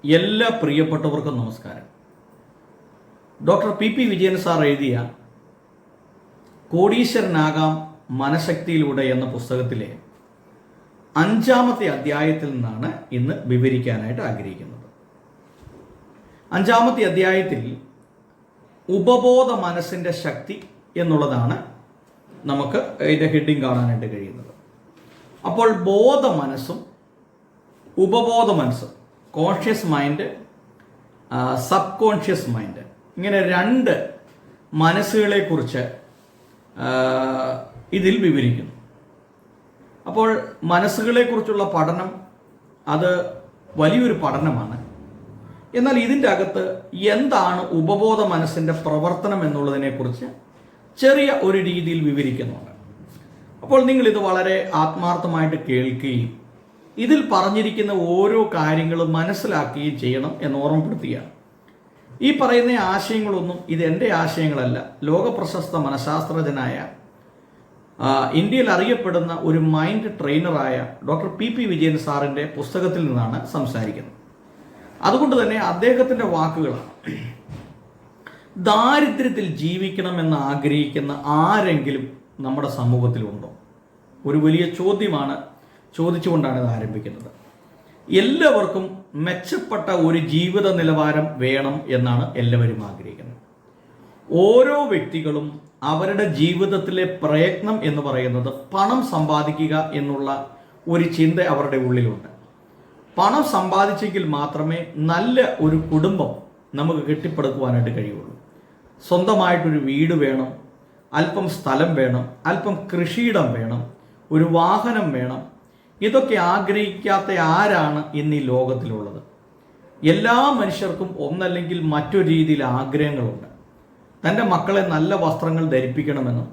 എല്ലാ പ്രിയപ്പെട്ടവർക്കും നമസ്കാരം. ഡോക്ടർ പി വിജയൻ സാർ എഴുതിയ കോടീശ്വരനാകാം മനഃശക്തിയിലൂടെ എന്ന പുസ്തകത്തിലെ 5-ാമത്തെ അധ്യായത്തിൽ നിന്നാണ് ഇന്ന് വിവരിക്കാനായിട്ട് ആഗ്രഹിക്കുന്നത്. 5-ാമത്തെ അധ്യായത്തിൽ ഉപബോധ മനസ്സിൻ്റെ ശക്തി എന്നുള്ളതാണ് നമുക്ക് ഇതിൻ്റെ ഹെഡിങ് കാണാനായിട്ട് കഴിയുന്നത്. അപ്പോൾ ബോധ മനസ്സും ഉപബോധ മനസ്സും, conscious mind, sub conscious mind, ഇങ്ങനെ രണ്ട് മനസ്സുകളെക്കുറിച്ച് ഇതിൽ വിവരിക്കുന്നു. അപ്പോൾ മനസ്സുകളെക്കുറിച്ചുള്ള പഠനം അത് വലിയൊരു പഠനമാണ്. എന്നാൽ ഇതിൻ്റെ അകത്ത് എന്താണ് ഉപബോധ മനസ്സിൻ്റെ പ്രവർത്തനം എന്നുള്ളതിനെക്കുറിച്ച് ചെറിയ ഒരു രീതിയിൽ വിവരിക്കുന്നുണ്ട്. അപ്പോൾ നിങ്ങളിത് വളരെ ആത്മാർത്ഥമായിട്ട് കേൾക്കുകയും ഇതിൽ പറഞ്ഞിരിക്കുന്ന ഓരോ കാര്യങ്ങളും മനസ്സിലാക്കുകയും ചെയ്യണം എന്ന് ഓർമ്മപ്പെടുത്തുകയാണ്. ഈ പറയുന്ന ആശയങ്ങളൊന്നും ഇത് എൻ്റെ ആശയങ്ങളല്ല. ലോകപ്രശസ്ത മനഃശാസ്ത്രജ്ഞനായ ഇന്ത്യയിൽ അറിയപ്പെടുന്ന ഒരു മൈൻഡ് ട്രെയിനറായ ഡോക്ടർ പി വിജയൻ സാറിൻ്റെ പുസ്തകത്തിൽ നിന്നാണ് സംസാരിക്കുന്നത്. അതുകൊണ്ട് തന്നെ അദ്ദേഹത്തിൻ്റെ വാക്കുകളാണ്. ദാരിദ്ര്യത്തിൽ ജീവിക്കണമെന്ന് ആഗ്രഹിക്കുന്ന ആരെങ്കിലും നമ്മുടെ സമൂഹത്തിലുണ്ടോ? ഒരു വലിയ ചോദ്യമാണ് ചോദിച്ചുകൊണ്ടാണ് ഇത് ആരംഭിക്കുന്നത്. എല്ലാവർക്കും മെച്ചപ്പെട്ട ഒരു ജീവിത നിലവാരം വേണം എന്നാണ് എല്ലാവരും ആഗ്രഹിക്കുന്നത്. ഓരോ വ്യക്തികളും അവരുടെ ജീവിതത്തിലെ പ്രയത്നം എന്ന് പറയുന്നത് പണം സമ്പാദിക്കുക എന്നുള്ള ഒരു ചിന്ത അവരുടെ ഉള്ളിലുണ്ട്. പണം സമ്പാദിച്ചെങ്കിൽ മാത്രമേ നല്ല ഒരു കുടുംബം നമുക്ക് കെട്ടിപ്പടുക്കുവാനായിട്ട് കഴിയുള്ളൂ. സ്വന്തമായിട്ടൊരു വീട് വേണം, അല്പം സ്ഥലം വേണം, അല്പം കൃഷിയിടം വേണം, ഒരു വാഹനം വേണം. ഇതൊക്കെ ആഗ്രഹിക്കാത്ത ആരാണ് ഇന്ന് ഈ ലോകത്തിലുള്ളത്? എല്ലാ മനുഷ്യർക്കും ഒന്നല്ലെങ്കിൽ മറ്റൊരു രീതിയിൽ ആഗ്രഹങ്ങളുണ്ട്. തൻ്റെ മക്കളെ നല്ല വസ്ത്രങ്ങൾ ധരിപ്പിക്കണമെന്നും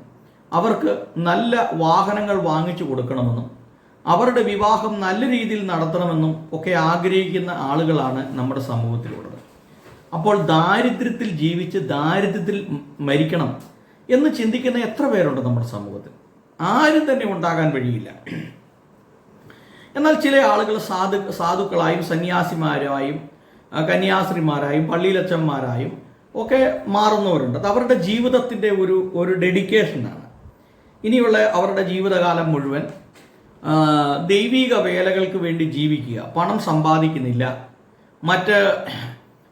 അവർക്ക് നല്ല വാഹനങ്ങൾ വാങ്ങിച്ചു കൊടുക്കണമെന്നും അവരുടെ വിവാഹം നല്ല രീതിയിൽ നടത്തണമെന്നും ഒക്കെ ആഗ്രഹിക്കുന്ന ആളുകളാണ് നമ്മുടെ സമൂഹത്തിലുള്ളത്. അപ്പോൾ ദാരിദ്ര്യത്തിൽ ജീവിച്ച് ദാരിദ്ര്യത്തിൽ മരിക്കണം എന്ന് ചിന്തിക്കുന്ന എത്ര പേരുണ്ട് നമ്മുടെ സമൂഹത്തിൽ? ആരും തന്നെ ഉണ്ടാകാൻ വഴിയില്ല. എന്നാൽ ചില ആളുകൾ സാധുക്കളായും സന്യാസിമാരായും കന്യാസ്ത്രീമാരായും പള്ളിയിലച്ചന്മാരായും ഒക്കെ മാറുന്നവരുണ്ട്. അത് അവരുടെ ജീവിതത്തിൻ്റെ ഒരു ഡെഡിക്കേഷനാണ്. ഇനിയുള്ള അവരുടെ ജീവിതകാലം മുഴുവൻ ദൈവിക വേലകൾക്ക് വേണ്ടി ജീവിക്കുക, പണം സമ്പാദിക്കുന്നില്ല, മറ്റ്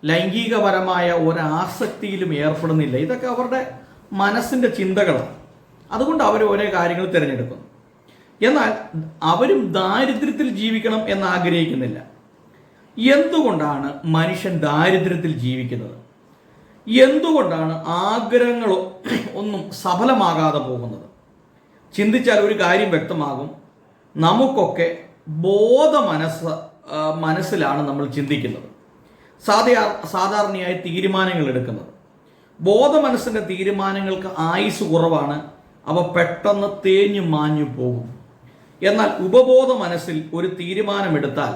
ലൈംഗികപരമായ ഒരാസക്തിയിലും ഏർപ്പെടുന്നില്ല. ഇതൊക്കെ അവരുടെ മനസ്സിൻ്റെ ചിന്തകളാണ്. അതുകൊണ്ട് അവർ ഓരോ കാര്യങ്ങൾ തിരഞ്ഞെടുക്കുന്നു. എന്നാൽ അവരും ദാരിദ്ര്യത്തിൽ ജീവിക്കണം എന്ന് ആഗ്രഹിക്കുന്നില്ല. എന്തുകൊണ്ടാണ് മനുഷ്യൻ ദാരിദ്ര്യത്തിൽ ജീവിക്കുന്നത്? എന്തുകൊണ്ടാണ് ആഗ്രഹങ്ങൾ ഒന്നും സഫലമാകാതെ പോകുന്നത്? ചിന്തിച്ചാൽ ഒരു കാര്യം വ്യക്തമാകും. നമുക്കൊക്കെ മനസ്സിലാണ് നമ്മൾ ചിന്തിക്കുന്നത്, സാധാരണയായി തീരുമാനങ്ങൾ എടുക്കുന്നത്. മനസ്സിൻ്റെ തീരുമാനങ്ങൾക്ക് ആയുസ് കുറവാണ്. അവ പെട്ടെന്ന് തേഞ്ഞു മാഞ്ഞു പോകും. എന്നാൽ ഉപബോധ മനസ്സിൽ ഒരു തീരുമാനമെടുത്താൽ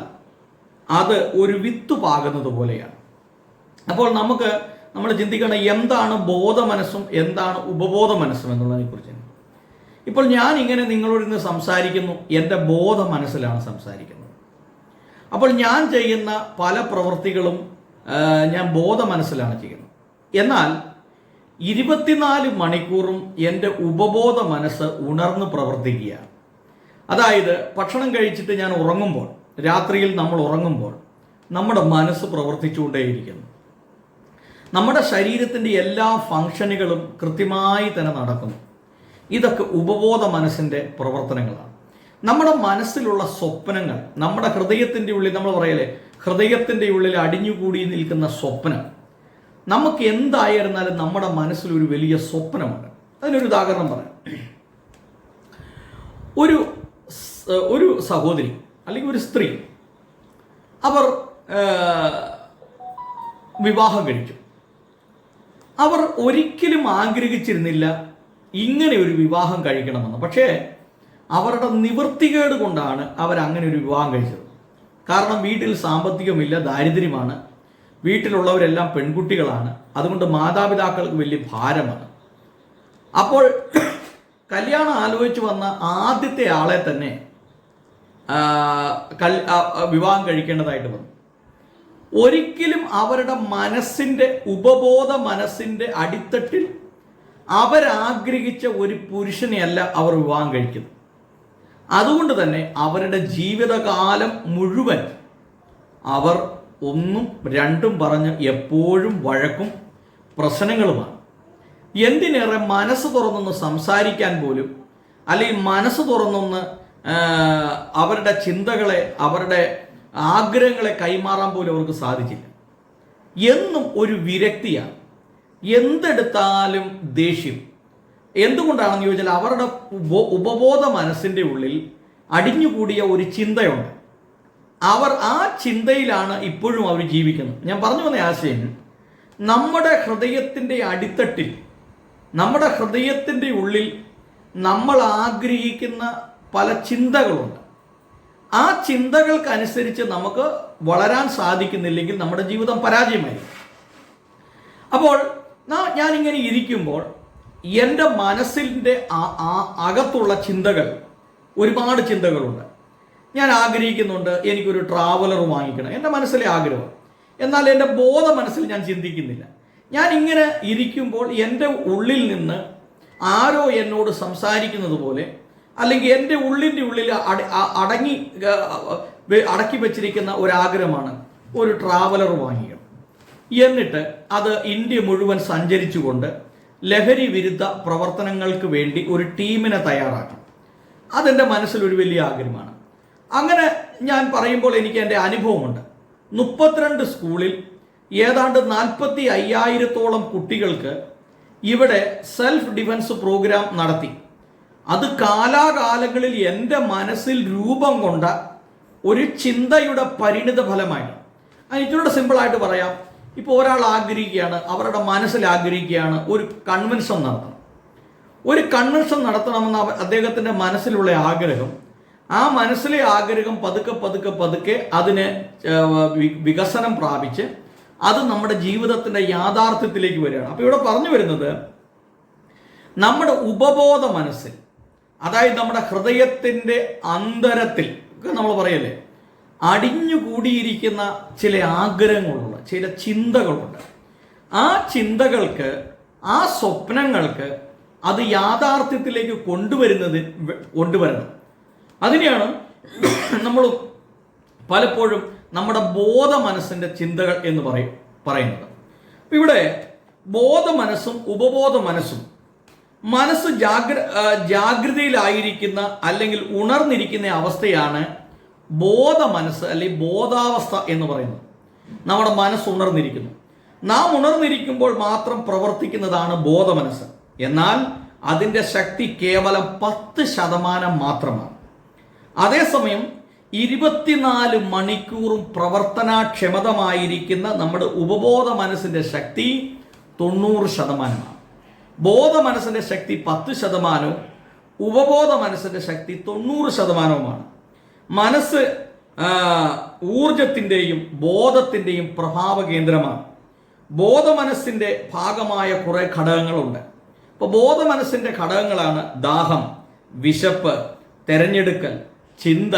അത് ഒരു വിത്ത് പാകുന്നത് പോലെയാണ്. അപ്പോൾ നമ്മൾ ചിന്തിക്കണം, എന്താണ് ബോധ മനസ്സും എന്താണ് ഉപബോധ മനസ്സും എന്നുള്ളതിനെ കുറിച്ച്. ഇപ്പോൾ ഞാൻ ഇങ്ങനെ നിങ്ങളോട് ഇന്ന് സംസാരിക്കുന്നു, എൻ്റെ ബോധ മനസ്സിലാണ് സംസാരിക്കുന്നത്. അപ്പോൾ ഞാൻ ചെയ്യുന്ന പല പ്രവൃത്തികളും ഞാൻ ബോധ മനസ്സിലാണ് ചെയ്യുന്നത്. എന്നാൽ 24 മണിക്കൂറും എൻ്റെ ഉപബോധ മനസ്സ് ഉണർന്ന് പ്രവർത്തിക്കുകയാണ്. അതായത് ഭക്ഷണം കഴിച്ചിട്ട് ഞാൻ ഉറങ്ങുമ്പോൾ, രാത്രിയിൽ നമ്മൾ ഉറങ്ങുമ്പോൾ നമ്മുടെ മനസ്സ് പ്രവർത്തിച്ചുകൊണ്ടേയിരിക്കുന്നു. നമ്മുടെ ശരീരത്തിൻ്റെ എല്ലാ ഫങ്ഷനുകളും കൃത്യമായി തന്നെ നടക്കുന്നു. ഇതൊക്കെ ഉപബോധ മനസ്സിൻ്റെ പ്രവർത്തനങ്ങളാണ്. നമ്മുടെ മനസ്സിലുള്ള സ്വപ്നങ്ങൾ, നമ്മുടെ ഹൃദയത്തിൻ്റെ ഉള്ളിൽ, നമ്മൾ പറയലേ ഹൃദയത്തിൻ്റെ ഉള്ളിൽ അടിഞ്ഞുകൂടി നിൽക്കുന്ന സ്വപ്നം, നമുക്ക് എന്തായിരുന്നാലും നമ്മുടെ മനസ്സിലൊരു വലിയ സ്വപ്നമുണ്ട്. അതിനൊരു ഉദാഹരണം പറയാം. ഒരു സഹോദരി അല്ലെങ്കിൽ ഒരു സ്ത്രീ, അവർ വിവാഹം കഴിച്ചു. അവർ ഒരിക്കലും ആഗ്രഹിച്ചിരുന്നില്ല ഇങ്ങനെ ഒരു വിവാഹം കഴിക്കണമെന്ന്. പക്ഷേ അവരുടെ നിവൃത്തികേട് കൊണ്ടാണ് അവരങ്ങനെ ഒരു വിവാഹം കഴിച്ചത്. കാരണം വീട്ടിൽ സാമ്പത്തികമില്ല, ദാരിദ്ര്യമാണ്, വീട്ടിലുള്ളവരെല്ലാം പെൺകുട്ടികളാണ്. അതുകൊണ്ട് മാതാപിതാക്കൾക്ക് വലിയ ഭാരമാണ്. അപ്പോൾ കല്യാണം ആലോചിച്ച് വന്ന ആദ്യത്തെ ആളെ തന്നെ വിവാഹം കഴിക്കേണ്ടതായിട്ട് വന്നു. ഒരിക്കലും അവരുടെ മനസ്സിൻ്റെ ഉപബോധ മനസ്സിൻ്റെ അടിത്തട്ടിൽ അവരാഗ്രഹിച്ച ഒരു പുരുഷനെയല്ല അവർ വിവാഹം കഴിക്കുന്നത്. അതുകൊണ്ട് തന്നെ അവരുടെ ജീവിതകാലം മുഴുവൻ അവർ ഒന്നും രണ്ടും പറഞ്ഞ് എപ്പോഴും വഴക്കും പ്രശ്നങ്ങളുമാണ്. എന്തിനേറെ മനസ്സ് തുറന്നൊന്ന് സംസാരിക്കാൻ പോലും, അല്ലെങ്കിൽ മനസ്സ് തുറന്നൊന്ന് അവരുടെ ചിന്തകളെ, അവരുടെ ആഗ്രഹങ്ങളെ കൈമാറാൻ പോലും അവർക്ക് സാധിച്ചില്ല. എന്നും ഒരു വിരക്തിയാണ്, എന്തെടുത്താലും ദേഷ്യം. എന്തുകൊണ്ടാണെന്ന് ചോദിച്ചാൽ അവരുടെ ഉപബോധ മനസ്സിൻ്റെ ഉള്ളിൽ അടിഞ്ഞുകൂടിയ ഒരു ചിന്തയുണ്ട്. അവർ ആ ചിന്തയിലാണ് ഇപ്പോഴും അവർ ജീവിക്കുന്നത്. ഞാൻ പറഞ്ഞു വന്ന ആശയം, നമ്മുടെ ഹൃദയത്തിൻ്റെ അടിത്തട്ടിൽ, നമ്മുടെ ഹൃദയത്തിൻ്റെ ഉള്ളിൽ നമ്മൾ ആഗ്രഹിക്കുന്ന പല ചിന്തകളുണ്ട്. ആ ചിന്തകൾക്കനുസരിച്ച് നമുക്ക് വളരാൻ സാധിക്കുന്നില്ലെങ്കിൽ നമ്മുടെ ജീവിതം പരാജയമായിരിക്കും. അപ്പോൾ ഞാനിങ്ങനെ ഇരിക്കുമ്പോൾ എൻ്റെ മനസ്സിൻ്റെ അകത്തുള്ള ചിന്തകൾ, ഒരുപാട് ചിന്തകളുണ്ട്. ഞാൻ ആഗ്രഹിക്കുന്നുണ്ട് എനിക്കൊരു ട്രാവലർ വാങ്ങിക്കണം, എൻ്റെ മനസ്സിലെ ആഗ്രഹം. എന്നാൽ എൻ്റെ ബോധ മനസ്സിൽ ഞാൻ ചിന്തിക്കുന്നില്ല. ഞാൻ ഇങ്ങനെ ഇരിക്കുമ്പോൾ എൻ്റെ ഉള്ളിൽ നിന്ന് ആരോ എന്നോട് സംസാരിക്കുന്നത് പോലെ, അല്ലെങ്കിൽ എൻ്റെ ഉള്ളിൻ്റെ ഉള്ളിൽ അടക്കി വെച്ചിരിക്കുന്ന ഒരാഗ്രഹമാണ് ഒരു ട്രാവലർ വാങ്ങിക്കണം. എന്നിട്ട് അത് ഇന്ത്യ മുഴുവൻ സഞ്ചരിച്ചുകൊണ്ട് ലഹരി വിരുദ്ധ പ്രവർത്തനങ്ങൾക്ക് വേണ്ടി ഒരു ടീമിനെ തയ്യാറാക്കണം. അതെൻ്റെ മനസ്സിലൊരു വലിയ ആഗ്രഹമാണ്. അങ്ങനെ ഞാൻ പറയുമ്പോൾ എനിക്ക് എൻ്റെ അനുഭവമുണ്ട്. 32 സ്കൂളിൽ ഏതാണ്ട് 45,000 കുട്ടികൾക്ക് ഇവിടെ സെൽഫ് ഡിഫൻസ് പ്രോഗ്രാം നടത്തി. അത് കാലാകാലങ്ങളിൽ എൻ്റെ മനസ്സിൽ രൂപം കൊണ്ട ഒരു ചിന്തയുടെ പരിണിത ഫലമായിട്ട്. ഇച്ചിരൂടെ സിമ്പിളായിട്ട് പറയാം. ഇപ്പോൾ ഒരാൾ ആഗ്രഹിക്കുകയാണ്, അവരുടെ മനസ്സിൽ ആഗ്രഹിക്കുകയാണ് ഒരു കൺവെൻഷൻ നടത്തണം. ഒരു കൺവെൻഷൻ നടത്തണമെന്ന് അദ്ദേഹത്തിൻ്റെ മനസ്സിലുള്ള ആഗ്രഹം, ആ മനസ്സിലെ ആഗ്രഹം പതുക്കെ പതുക്കെ പതുക്കെ അതിന് വികസനം പ്രാപിച്ച് അത് നമ്മുടെ ജീവിതത്തിൻ്റെ യാഥാർത്ഥ്യത്തിലേക്ക് വരികയാണ്. അപ്പോൾ ഇവിടെ പറഞ്ഞു വരുന്നത്, നമ്മുടെ ഉപബോധ മനസ്സിൽ, അതായത് നമ്മുടെ ഹൃദയത്തിൻ്റെ അന്തരത്തിൽ നമ്മൾ പറയല്ലേ, അടിഞ്ഞുകൂടിയിരിക്കുന്ന ചില ആഗ്രഹങ്ങളുണ്ട്, ചില ചിന്തകളുണ്ട്. ആ ചിന്തകൾക്ക്, ആ സ്വപ്നങ്ങൾക്ക് അത് യാഥാർത്ഥ്യത്തിലേക്ക് കൊണ്ടുവരണം. അതിനെയാണ് നമ്മൾ പലപ്പോഴും നമ്മുടെ ബോധ മനസ്സിൻ്റെ ചിന്തകൾ എന്ന് പറയുന്നത്. ഇവിടെ ബോധ മനസ്സും ഉപബോധ മനസ്സും, മനസ്സ് ജാഗ്രതയിലായിരിക്കുന്ന അല്ലെങ്കിൽ ഉണർന്നിരിക്കുന്ന അവസ്ഥയാണ് ബോധ മനസ്സ് അല്ലെങ്കിൽ ബോധാവസ്ഥ എന്ന് പറയുന്നത്. നമ്മുടെ മനസ്സ് ഉണർന്നിരിക്കുന്നു. നാം ഉണർന്നിരിക്കുമ്പോൾ മാത്രം പ്രവർത്തിക്കുന്നതാണ് ബോധ മനസ്സ്. എന്നാൽ അതിൻ്റെ ശക്തി കേവലം 10% മാത്രമാണ്. അതേസമയം 24 മണിക്കൂറും പ്രവർത്തനക്ഷമതമായിരിക്കുന്ന നമ്മുടെ ഉപബോധ മനസ്സിൻ്റെ ശക്തി 90%. ബോധ മനസ്സിൻ്റെ ശക്തി 10%, ഉപബോധ മനസ്സിൻ്റെ ശക്തി 90%. മനസ്സ് ഊർജത്തിൻ്റെയും ബോധത്തിൻ്റെയും പ്രഭാവ കേന്ദ്രമാണ്. ബോധ മനസ്സിൻ്റെ ഭാഗമായ കുറേ ഘടകങ്ങളുണ്ട്. ഇപ്പോൾ ബോധ മനസ്സിൻ്റെ ഘടകങ്ങളാണ് ദാഹം, വിശപ്പ്, തെരഞ്ഞെടുക്കൽ, ചിന്ത,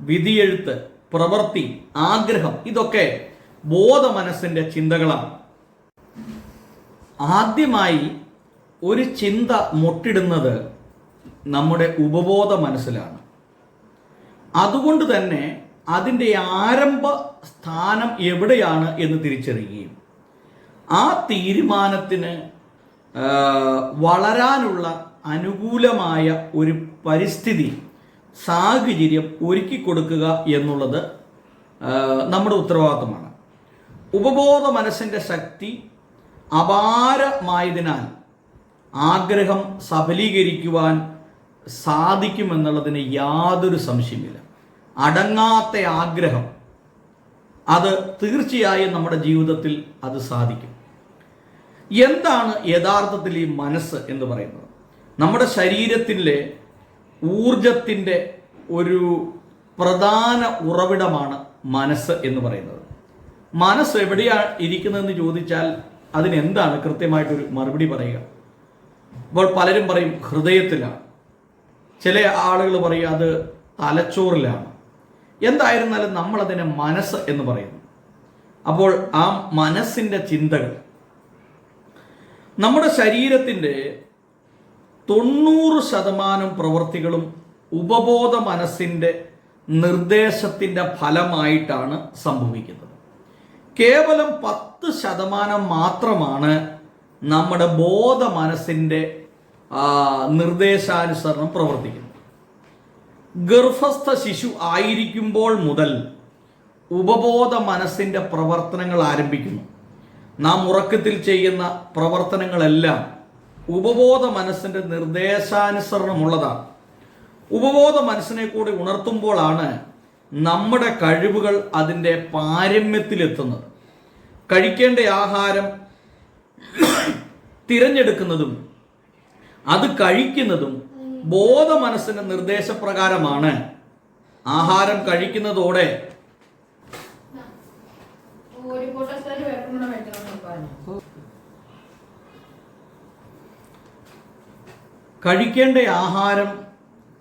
വിധിയെഴുത്ത്, പ്രവൃത്തി, ആഗ്രഹം. ഇതൊക്കെ ബോധ മനസ്സിൻ്റെ ചിന്തകളാണ്. ആദ്യമായി ഒരു ചിന്ത മുട്ടിടുന്നത് നമ്മുടെ ഉപബോധ മനസ്സിലാണ്. അതുകൊണ്ട് തന്നെ അതിൻ്റെ ആരംഭ സ്ഥാനം എവിടെയാണ് എന്ന് തിരിച്ചറിയുകയും ആ തീരുമാനത്തിന് വളരാനുള്ള അനുകൂലമായ ഒരു പരിസ്ഥിതി, സാഹചര്യം ഒരുക്കി കൊടുക്കുക എന്നുള്ളത് നമ്മുടെ ഉത്തരവാദിത്തമാണ്. ഉപബോധ മനസ്സിൻ്റെ ശക്തി അപാരമായതിനാൽ ആഗ്രഹം സഫലീകരിക്കുവാൻ സാധിക്കുമെന്നുള്ളതിന് യാതൊരു സംശയമില്ല. അടങ്ങാത്ത ആഗ്രഹം, അത് തീർച്ചയായും നമ്മുടെ ജീവിതത്തിൽ അത് സാധിക്കും. എന്താണ് യഥാർത്ഥത്തിൽ ഈ മനസ്സ് എന്ന് പറയുന്നത്? നമ്മുടെ ശരീരത്തിലെ ഊർജത്തിൻ്റെ ഒരു പ്രധാന ഉറവിടമാണ് മനസ്സ് എന്ന് പറയുന്നത്. മനസ്സ് എവിടെയാണ് ഇരിക്കുന്നതെന്ന് ചോദിച്ചാൽ അതിനെന്താണ് കൃത്യമായിട്ടൊരു മറുപടി പറയുക? ഇപ്പോൾ പലരും പറയും ഹൃദയത്തിലാണ്, ചില ആളുകൾ പറയും അത് തലച്ചോറിലാണ്. എന്തായിരുന്നാലും നമ്മളതിനെ മനസ്സ് എന്ന് പറയുന്നു. അപ്പോൾ ആ മനസ്സിൻ്റെ ചിന്തകൾ നമ്മുടെ ശരീരത്തിൻ്റെ 90% പ്രവൃത്തികളും ഉപബോധ മനസ്സിൻ്റെ നിർദ്ദേശത്തിൻ്റെ ഫലമായിട്ടാണ് സംഭവിക്കുന്നത്. കേവലം 10% മാത്രമാണ് നമ്മുടെ ബോധ മനസ്സിൻ്റെ നിർദ്ദേശാനുസരണം പ്രവർത്തിക്കുന്നത്. ഗർഭസ്ഥ ശിശു ആയിരിക്കുമ്പോൾ മുതൽ ഉപബോധ മനസ്സിൻ്റെ പ്രവർത്തനങ്ങൾ ആരംഭിക്കുന്നു. നാം ഉറക്കത്തിൽ ചെയ്യുന്ന പ്രവർത്തനങ്ങളെല്ലാം ഉപബോധ മനസ്സിൻ്റെ നിർദ്ദേശാനുസരണമുള്ളതാണ്. ഉപബോധ മനസ്സിനെ കൂടി ഉണർത്തുമ്പോഴാണ് നമ്മുടെ കഴിവുകൾ അതിൻ്റെ പാരമ്യത്തിലെത്തുന്നത്. കഴിക്കേണ്ട ആഹാരം തിരഞ്ഞെടുക്കുന്നതും അത് കഴിക്കുന്നതും ബോധ മനസ്സിൻ്റെ നിർദ്ദേശപ്രകാരമാണ്. ആഹാരം കഴിക്കുന്നതോടെ കഴിക്കേണ്ട ആഹാരം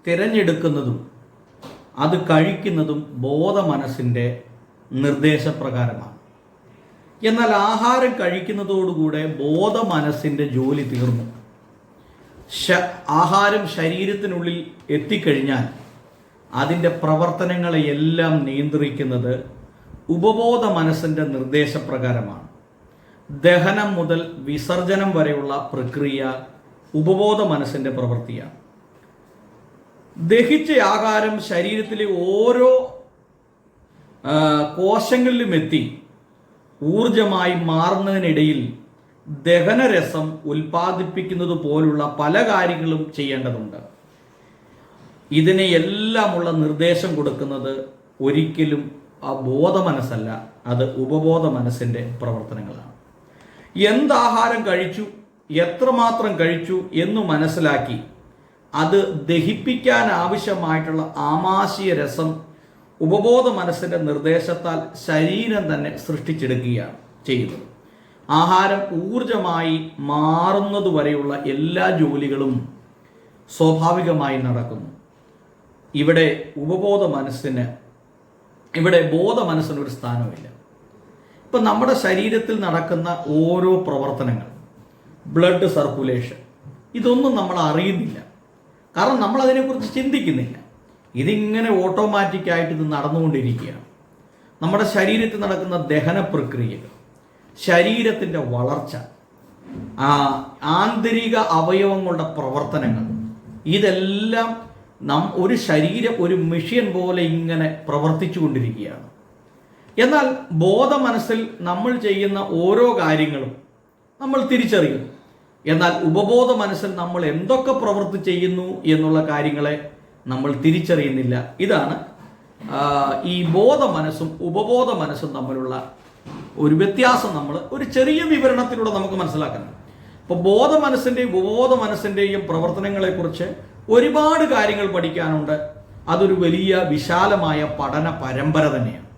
തിരഞ്ഞെടുക്കുന്നതും അത് കഴിക്കുന്നതും ബോധ മനസ്സിൻ്റെ നിർദ്ദേശപ്രകാരമാണ്. എന്നാൽ ആഹാരം കഴിക്കുന്നതോടുകൂടെ ബോധ മനസ്സിൻ്റെ ജോലി തീർന്നു. ആഹാരം ശരീരത്തിനുള്ളിൽ എത്തിക്കഴിഞ്ഞാൽ അതിൻ്റെ പ്രവർത്തനങ്ങളെയെല്ലാം നിയന്ത്രിക്കുന്നത് ഉപബോധ മനസ്സിൻ്റെ നിർദ്ദേശപ്രകാരമാണ്. ദഹനം മുതൽ വിസർജനം വരെയുള്ള പ്രക്രിയ ഉപബോധ മനസ്സിൻ്റെ പ്രവൃത്തിയാണ്. ദഹിച്ച ആഹാരം ശരീരത്തിലെ ഓരോ കോശങ്ങളിലും എത്തി ഊർജമായി മാറുന്നതിനിടയിൽ ദഹനരസം ഉൽപ്പാദിപ്പിക്കുന്നത് പോലുള്ള പല കാര്യങ്ങളും ചെയ്യേണ്ടതുണ്ട്. ഇതിനെ എല്ലാമുള്ള നിർദ്ദേശം കൊടുക്കുന്നത് ഒരിക്കലും ആ ബോധ മനസ്സല്ല, അത് ഉപബോധ മനസ്സിൻ്റെ പ്രവർത്തനങ്ങളാണ്. എന്താഹാരം കഴിച്ചു, എത്രമാത്രം കഴിച്ചു എന്ന് മനസ്സിലാക്കി അത് ദഹിപ്പിക്കാൻ ആവശ്യമായിട്ടുള്ള ആമാശയ രസം ഉപബോധ മനസ്സിൻ്റെ നിർദ്ദേശത്താൽ ശരീരം തന്നെ സൃഷ്ടിച്ചെടുക്കുകയാണ് ചെയ്യുന്നത്. ആഹാരം ഊർജമായി മാറുന്നതുവരെയുള്ള എല്ലാ ജോലികളും സ്വാഭാവികമായി നടക്കുന്നു. ഇവിടെ ഉപബോധ മനസ്സിന്, ഇവിടെ ബോധ മനസ്സിനൊരു സ്ഥാനമില്ല. ഇപ്പം നമ്മുടെ ശരീരത്തിൽ നടക്കുന്ന ഓരോ പ്രവർത്തനങ്ങൾ, ബ്ലഡ് സർക്കുലേഷൻ, ഇതൊന്നും നമ്മൾ അറിയുന്നില്ല. കാരണം നമ്മൾ അതിനെക്കുറിച്ച് ചിന്തിക്കുന്നില്ല. ഇതിങ്ങനെ ഓട്ടോമാറ്റിക്കായിട്ട് ഇത് നടന്നുകൊണ്ടിരിക്കുകയാണ്. നമ്മുടെ ശരീരത്തിൽ നടക്കുന്ന ദഹന പ്രക്രിയകൾ, ശരീരത്തിൻ്റെ വളർച്ച, ആന്തരിക അവയവങ്ങളുടെ പ്രവർത്തനങ്ങൾ, ഇതെല്ലാം ഒരു ശരീരം ഒരു മെഷീൻ പോലെ ഇങ്ങനെ പ്രവർത്തിച്ചു കൊണ്ടിരിക്കുകയാണ്. എന്നാൽ ബോധ മനസ്സിൽ നമ്മൾ ചെയ്യുന്ന ഓരോ കാര്യങ്ങളും നമ്മൾ തിരിച്ചറിയുന്നു. എന്നാൽ ഉപബോധ മനസ്സിൽ നമ്മൾ എന്തൊക്കെ പ്രവൃത്തി ചെയ്യുന്നു എന്നുള്ള കാര്യങ്ങളെ നമ്മൾ തിരിച്ചറിയുന്നില്ല. ഇതാണ് ഈ ബോധ മനസ്സും ഉപബോധ മനസ്സും തമ്മിലുള്ള ഒരു വ്യത്യാസം. നമ്മൾ ഒരു ചെറിയ വിവരണത്തിലൂടെ നമുക്ക് മനസ്സിലാക്കണം. ഇപ്പോൾ ബോധ മനസ്സിൻ്റെയും ഉപബോധ മനസ്സിൻ്റെയും പ്രവർത്തനങ്ങളെക്കുറിച്ച് ഒരുപാട് കാര്യങ്ങൾ പഠിക്കാനുണ്ട്. അതൊരു വലിയ വിശാലമായ പഠന പരമ്പര തന്നെയാണ്.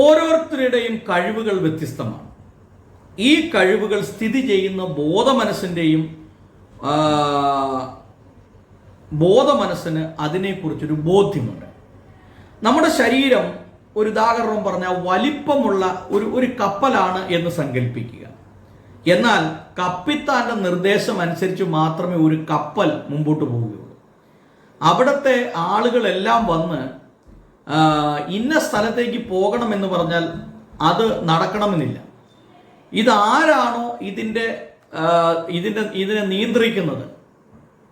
ഓരോരുത്തരുടെയും കഴിവുകൾ വ്യത്യസ്തമാണ്. ഈ കഴിവുകൾ സ്ഥിതി ചെയ്യുന്ന ബോധ മനസ്സിന് അതിനെക്കുറിച്ചൊരു ബോധ്യമുണ്ട്. നമ്മുടെ ശരീരം ഒരു ഉദാഹരണം പറഞ്ഞാൽ വലിപ്പമുള്ള ഒരു കപ്പലാണ് എന്ന് സങ്കല്പിക്കുക. എന്നാൽ കപ്പിത്താൻ്റെ നിർദ്ദേശം അനുസരിച്ച് മാത്രമേ ഒരു കപ്പൽ മുമ്പോട്ട് പോവുകയുള്ളൂ. അവിടുത്തെ ആളുകളെല്ലാം വന്ന് ഇന്ന സ്ഥലത്തേക്ക് പോകണമെന്ന് പറഞ്ഞാൽ അത് നടക്കണമെന്നില്ല. ഇതാരാണോ ഇതിനെ നിയന്ത്രിക്കുന്നത്,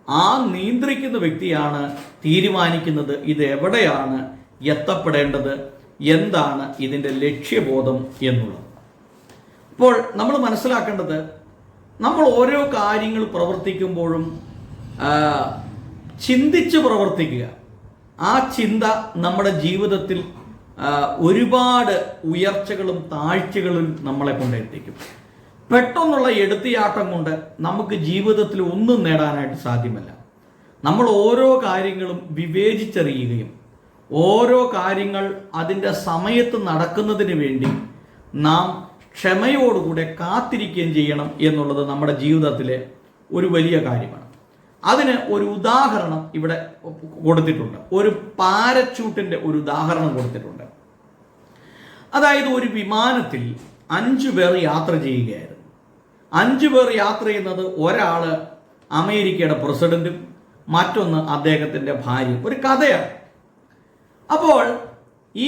ആ നിയന്ത്രിക്കുന്ന വ്യക്തിയാണ് തീരുമാനിക്കുന്നത് ഇത് എവിടെയാണ് എത്തപ്പെടേണ്ടത്, എന്താണ് ഇതിൻ്റെ ലക്ഷ്യബോധം എന്നുള്ളത്. അപ്പോൾ നമ്മൾ മനസ്സിലാക്കേണ്ടത്, നമ്മൾ ഓരോ കാര്യങ്ങൾ പ്രവർത്തിക്കുമ്പോഴും ചിന്തിച്ച് പ്രവർത്തിക്കുക. ആ ചിന്ത നമ്മുടെ ജീവിതത്തിൽ ഒരുപാട് ഉയർച്ചകളും താഴ്ചകളും നമ്മളെ കൊണ്ടെത്തിക്കും. പെട്ടെന്നുള്ള എടുത്തിയാട്ടം കൊണ്ട് നമുക്ക് ജീവിതത്തിൽ ഒന്നും നേടാനായിട്ട് സാധ്യമല്ല. നമ്മൾ ഓരോ കാര്യങ്ങളും വിവേചിച്ചറിയുകയും ഓരോ കാര്യങ്ങൾ അതിൻ്റെ സമയത്ത് നടക്കുന്നതിന് വേണ്ടി നാം ക്ഷമയോടുകൂടെ കാത്തിരിക്കുകയും ചെയ്യണം എന്നുള്ളത് നമ്മുടെ ജീവിതത്തിലെ ഒരു വലിയ കാര്യമാണ്. അതിന് ഒരു ഉദാഹരണം ഇവിടെ കൊടുത്തിട്ടുണ്ട്. ഒരു പാരച്യൂട്ടിൻ്റെ ഒരു ഉദാഹരണം കൊടുത്തിട്ടുണ്ട്. അതായത് ഒരു വിമാനത്തിൽ 5 പേർ യാത്ര ചെയ്യുകയായിരുന്നു. 5 പേർ യാത്ര ചെയ്യുന്നത്, ഒരാൾ അമേരിക്കയുടെ പ്രസിഡന്റും മറ്റൊന്ന് അദ്ദേഹത്തിൻ്റെ ഭാര്യയും. ഒരു കഥയാണ്. അപ്പോൾ ഈ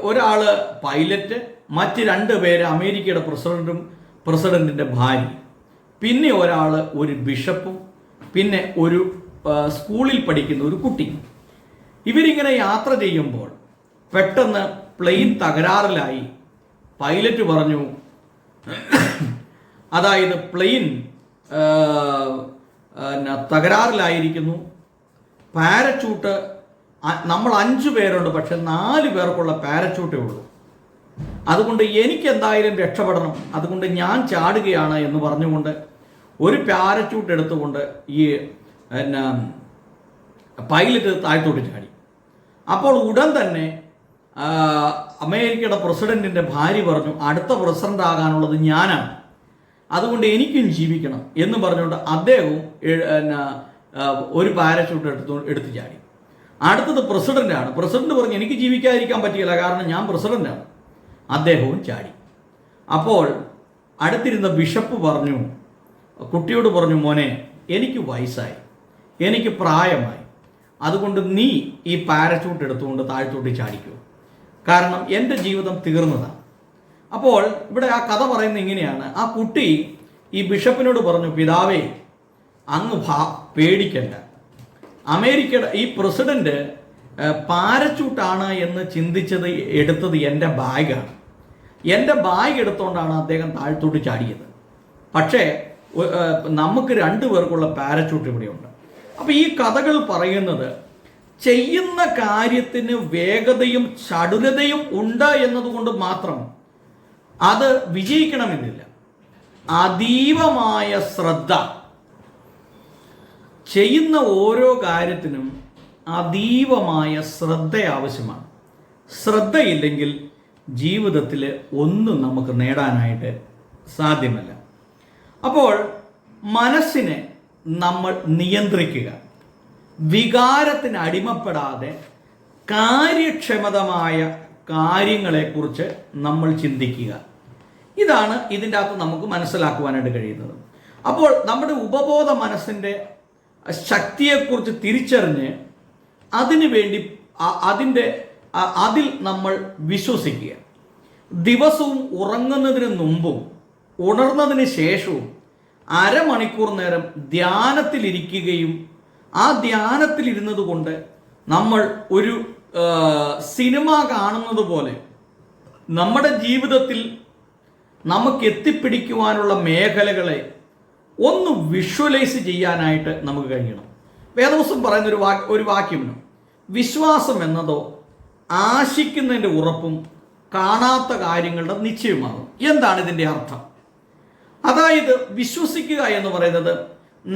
ഒരാൾ പൈലറ്റ്, മറ്റ് 2 പേര് അമേരിക്കയുടെ പ്രസിഡന്റിൻ്റെ ഭാര്യ, പിന്നെ ഒരാൾ ഒരു ബിഷപ്പും, പിന്നെ ഒരു സ്കൂളിൽ പഠിക്കുന്ന ഒരു കുട്ടി. ഇവരിങ്ങനെ യാത്ര ചെയ്യുമ്പോൾ പെട്ടെന്ന് പ്ലെയിൻ തകരാറിലായി. പൈലറ്റ് പറഞ്ഞു, അതായത് പ്ലെയിൻ തകരാറിലായിരിക്കുന്നു, പാരച്യൂട്ട് നമ്മൾ 5 പേരുണ്ട്, പക്ഷെ 4 പേർക്കുള്ള പാരച്യൂട്ടേ ഉള്ളൂ, അതുകൊണ്ട് എനിക്ക് എന്തായാലും രക്ഷപ്പെടണം, അതുകൊണ്ട് ഞാൻ ചാടുകയാണ് എന്ന് പറഞ്ഞുകൊണ്ട് ഒരു പാരച്യൂട്ട് എടുത്തുകൊണ്ട് ഈ പൈലറ്റ് താഴത്തോട്ട് ചാടി. അപ്പോൾ ഉടൻ തന്നെ അമേരിക്കയുടെ പ്രസിഡന്റിൻ്റെ ഭാര്യ പറഞ്ഞു, അടുത്ത പ്രസിഡന്റ് ആകാനുള്ളത് ഞാനാണ്, അതുകൊണ്ട് എനിക്കും ജീവിക്കണം എന്ന് പറഞ്ഞുകൊണ്ട് അദ്ദേഹവും ഒരു പാരച്യൂട്ട് എടുത്ത് ചാടി. അടുത്തത് പ്രസിഡന്റാണ്. പ്രസിഡന്റ് പറഞ്ഞു, എനിക്ക് ജീവിക്കാതിരിക്കാൻ പറ്റില്ല, കാരണം ഞാൻ പ്രസിഡന്റാണ്. അദ്ദേഹവും ചാടി. അപ്പോൾ അടുത്തിരുന്ന ബിഷപ്പ് പറഞ്ഞു, കുട്ടിയോട് പറഞ്ഞു, മോനെ, എനിക്ക് വയസ്സായി, എനിക്ക് പ്രായമായി, അതുകൊണ്ട് നീ ഈ പാരച്യൂട്ട് എടുത്തുകൊണ്ട് താഴ്ത്തോട്ട് ചാടിക്കൂ, കാരണം എൻ്റെ ജീവിതം തീർന്നതാണ്. അപ്പോൾ ഇവിടെ ആ കഥ പറയുന്നത് ഇങ്ങനെയാണ്. ആ കുട്ടി ഈ ബിഷപ്പിനോട് പറഞ്ഞു, പിതാവേ, അങ്ങ് പേടിക്കണ്ട, അമേരിക്കയുടെ ഈ പ്രസിഡന്റ് പാരച്യൂട്ടാണ് എന്ന് എടുത്തത് എൻ്റെ ബാഗാണ്, എൻ്റെ ബാഗ് എടുത്തുകൊണ്ടാണ് അദ്ദേഹം താഴ്ത്തോട്ട് ചാടിയത്, പക്ഷേ നമുക്ക് 2 പേർക്കുള്ള പാരച്യൂട്ട് ഇവിടെയുണ്ട്. അപ്പോൾ ഈ കഥകൾ പറയുന്നത് ചെയ്യുന്ന കാര്യത്തിന് വേഗതയും ചടുലതയും ഉണ്ട് എന്നതുകൊണ്ട് മാത്രം അത് വിജയിക്കണമെന്നില്ല. അതീവമായ ശ്രദ്ധ, ചെയ്യുന്ന ഓരോ കാര്യത്തിനും അതീവമായ ശ്രദ്ധ ആവശ്യമാണ്. ശ്രദ്ധയില്ലെങ്കിൽ ജീവിതത്തിൽ ഒന്നും നമുക്ക് നേടാനായിട്ട് സാധ്യമല്ല. അപ്പോൾ മനസ്സിനെ നമ്മൾ നിയന്ത്രിക്കുക, വികാരത്തിന് അടിമപ്പെടാതെ കാര്യക്ഷമതമായ കാര്യങ്ങളെക്കുറിച്ച് നമ്മൾ ചിന്തിക്കുക. ഇതാണ് ഇതിൻ്റെ അകത്ത് നമുക്ക് മനസ്സിലാക്കുവാനായിട്ട് കഴിയുന്നത്. അപ്പോൾ നമ്മുടെ ഉപബോധ മനസ്സിൻ്റെ ശക്തിയെക്കുറിച്ച് തിരിച്ചറിഞ്ഞ് അതിനു വേണ്ടി അതിൽ നമ്മൾ വിശ്വസിക്കുക. ദിവസവും ഉറങ്ങുന്നതിന് മുമ്പും ഉണർന്നതിന് ശേഷവും അരമണിക്കൂർ നേരം ധ്യാനത്തിലിരിക്കുകയും ആ ധ്യാനത്തിലിരുന്നത് കൊണ്ട് നമ്മൾ ഒരു സിനിമ കാണുന്നത് പോലെ നമ്മുടെ ജീവിതത്തിൽ നമുക്ക് എത്തിപ്പിടിക്കുവാനുള്ള മേഖലകളെ ഒന്ന് വിഷ്വലൈസ് ചെയ്യാനായിട്ട് നമുക്ക് കഴിയണം. വേദപുസ്തകം പറയുന്ന ഒരു വാക്യമാണ്, വിശ്വാസം എന്നതോ ആശിക്കുന്നതിൻ്റെ ഉറപ്പും കാണാത്ത കാര്യങ്ങളുടെ നിശ്ചയമാകും. എന്താണ് ഇതിൻ്റെ അർത്ഥം? അതായത് വിശ്വസിക്കുക എന്ന് പറയുന്നത്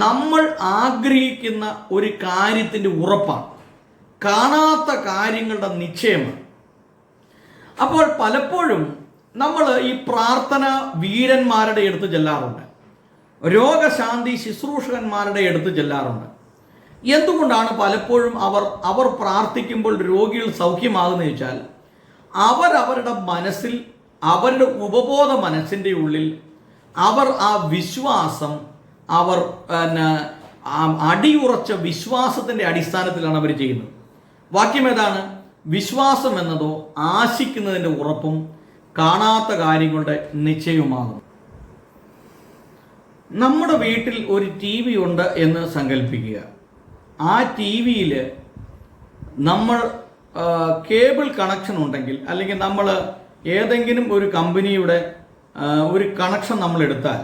നമ്മൾ ആഗ്രഹിക്കുന്ന ഒരു കാര്യത്തിൻ്റെ ഉറപ്പാണ്, കാണാത്ത കാര്യങ്ങളുടെ നിശ്ചയമാണ്. അപ്പോൾ പലപ്പോഴും നമ്മൾ ഈ പ്രാർത്ഥന വീരന്മാരുടെ അടുത്ത് ചെല്ലാറുണ്ട്, രോഗശാന്തി ശുശ്രൂഷകന്മാരുടെ അടുത്ത് ചെല്ലാറുണ്ട്. എന്തുകൊണ്ടാണ് പലപ്പോഴും അവർ പ്രാർത്ഥിക്കുമ്പോൾ രോഗികൾ സൗഖ്യമാകുന്നത് വെച്ചാൽ അവരുടെ മനസ്സിൽ, അവരുടെ ഉപബോധ മനസ്സിൻ്റെ ഉള്ളിൽ അവർ ആ വിശ്വാസം, അടിയുറച്ച വിശ്വാസത്തിൻ്റെ അടിസ്ഥാനത്തിലാണ് അവർ ചെയ്യുന്നത്. വാക്യം ഏതാണ്? വിശ്വാസം എന്നതോ ആശിക്കുന്നതിൻ്റെ ഉറപ്പും കാണാത്ത കാര്യങ്ങളുടെ നിശ്ചയവുമാകും. നമ്മുടെ വീട്ടിൽ ഒരു TV ഉണ്ട് എന്ന് സങ്കല്പിക്കുക. ആ TV-യിൽ നമ്മൾ കേബിൾ കണക്ഷൻ ഉണ്ടെങ്കിൽ, അല്ലെങ്കിൽ നമ്മൾ ഏതെങ്കിലും ഒരു കമ്പനിയുടെ ഒരു കണക്ഷൻ നമ്മൾ എടുത്താൽ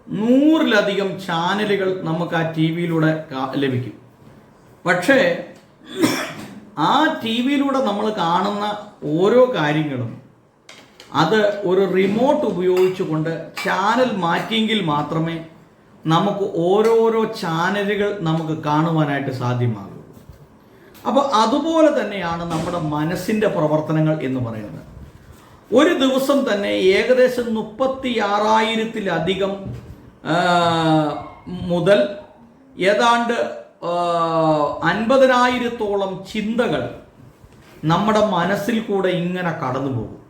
100-ലധികം ചാനലുകൾ നമുക്ക് ആ TV-യിലൂടെ ലഭിക്കും. പക്ഷേ ആ TV-യിലൂടെ നമ്മൾ കാണുന്ന ഓരോ കാര്യങ്ങളും അത് ഒരു റിമോട്ട് ഉപയോഗിച്ചുകൊണ്ട് ചാനൽ മാറ്റിയെങ്കിൽ മാത്രമേ നമുക്ക് ഓരോരോ ചാനലുകൾ നമുക്ക് കാണുവാനായിട്ട് സാധ്യമാകൂ. അപ്പോൾ അതുപോലെ തന്നെയാണ് നമ്മുടെ മനസ്സിൻ്റെ പ്രവർത്തനങ്ങൾ എന്ന് പറയുന്നത്. ഒരു ദിവസം തന്നെ ഏകദേശം 36,000-ലധികം മുതൽ ഏതാണ്ട് 50,000-ഓളം ചിന്തകൾ നമ്മുടെ മനസ്സിൽ കൂടെ ഇങ്ങനെ കടന്നു പോകും.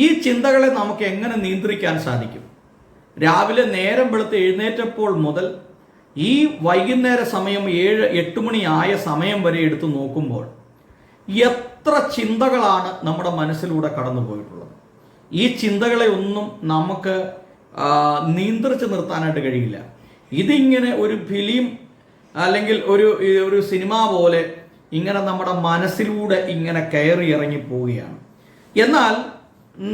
ഈ ചിന്തകളെ നമുക്ക് എങ്ങനെ നിയന്ത്രിക്കാൻ സാധിക്കും? രാവിലെ നേരം വെളുത്ത് എഴുന്നേറ്റപ്പോൾ മുതൽ ഈ വൈകുന്നേര സമയം 7-8 മണി ആയ സമയം വരെ എടുത്ത് നോക്കുമ്പോൾ എത്ര ചിന്തകളാണ് നമ്മുടെ മനസ്സിലൂടെ കടന്നു പോയിട്ടുള്ളത്. ഈ ചിന്തകളെ ഒന്നും നമുക്ക് നിയന്ത്രിച്ച് നിർത്താനായിട്ട് കഴിയില്ല. ഇതിങ്ങനെ ഒരു ഫിലിം അല്ലെങ്കിൽ ഒരു സിനിമ പോലെ ഇങ്ങനെ നമ്മുടെ മനസ്സിലൂടെ ഇങ്ങനെ കയറി ഇറങ്ങി പോവുകയാണ്. എന്നാൽ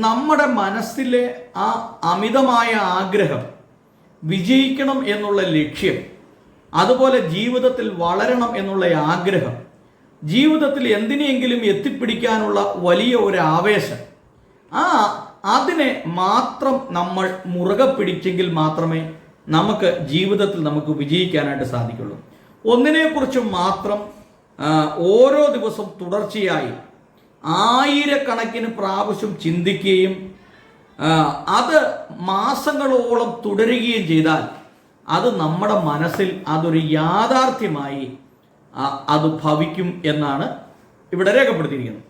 നമ്മുടെ മനസ്സിലെ ആ അമിതമായ ആഗ്രഹം, വിജയിക്കണം എന്നുള്ള ലക്ഷ്യം, അതുപോലെ ജീവിതത്തിൽ വളരണം എന്നുള്ള ആഗ്രഹം, ജീവിതത്തിൽ എന്തിനെങ്കിലും എത്തിപ്പിടിക്കാനുള്ള വലിയ ഒരു ആവേശം, അതിനെ മാത്രം നമ്മൾ മുറുകെ പിടിച്ചെങ്കിൽ മാത്രമേ നമുക്ക് ജീവിതത്തിൽ നമുക്ക് വിജയിക്കാനായിട്ട് സാധിക്കുള്ളൂ. ഒന്നിനെക്കുറിച്ചും മാത്രം ഓരോ ദിവസം തുടർച്ചയായി 1000കണക്കിന് പ്രാവശ്യം ചിന്തിക്കുകയും അത് മാസങ്ങളോളം തുടരുകയും ചെയ്താൽ അത് നമ്മുടെ മനസ്സിൽ അതൊരു യാഥാർത്ഥ്യമായി അത് ഭവിക്കും എന്നാണ് ഇവിടെ രേഖപ്പെടുത്തിയിരിക്കുന്നത്.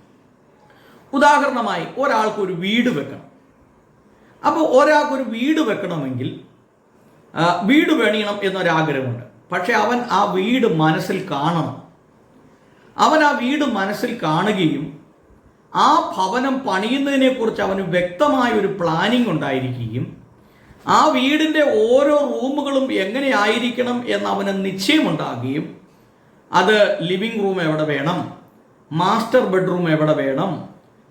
ഉദാഹരണമായി ഒരാൾക്കൊരു വീട് വെക്കണം. അപ്പോൾ ഒരാൾക്കൊരു വീട് വെക്കണമെങ്കിൽ വീട് പണിയണം എന്നൊരാഗ്രഹമുണ്ട്. പക്ഷെ അവൻ ആ വീട് മനസ്സിൽ കാണണം. അവൻ ആ വീട് മനസ്സിൽ കാണുകയും ആ ഭവനം പണിയുന്നതിനെക്കുറിച്ച് അവന് വ്യക്തമായ ഒരു പ്ലാനിങ് ഉണ്ടായിരിക്കുകയും ആ വീടിൻ്റെ ഓരോ റൂമുകളും എങ്ങനെയായിരിക്കണം എന്ന് അവന് നിശ്ചയമുണ്ടാകുകയും അത് ലിവിങ് റൂം എവിടെ വേണം, മാസ്റ്റർ ബെഡ്റൂം എവിടെ വേണം,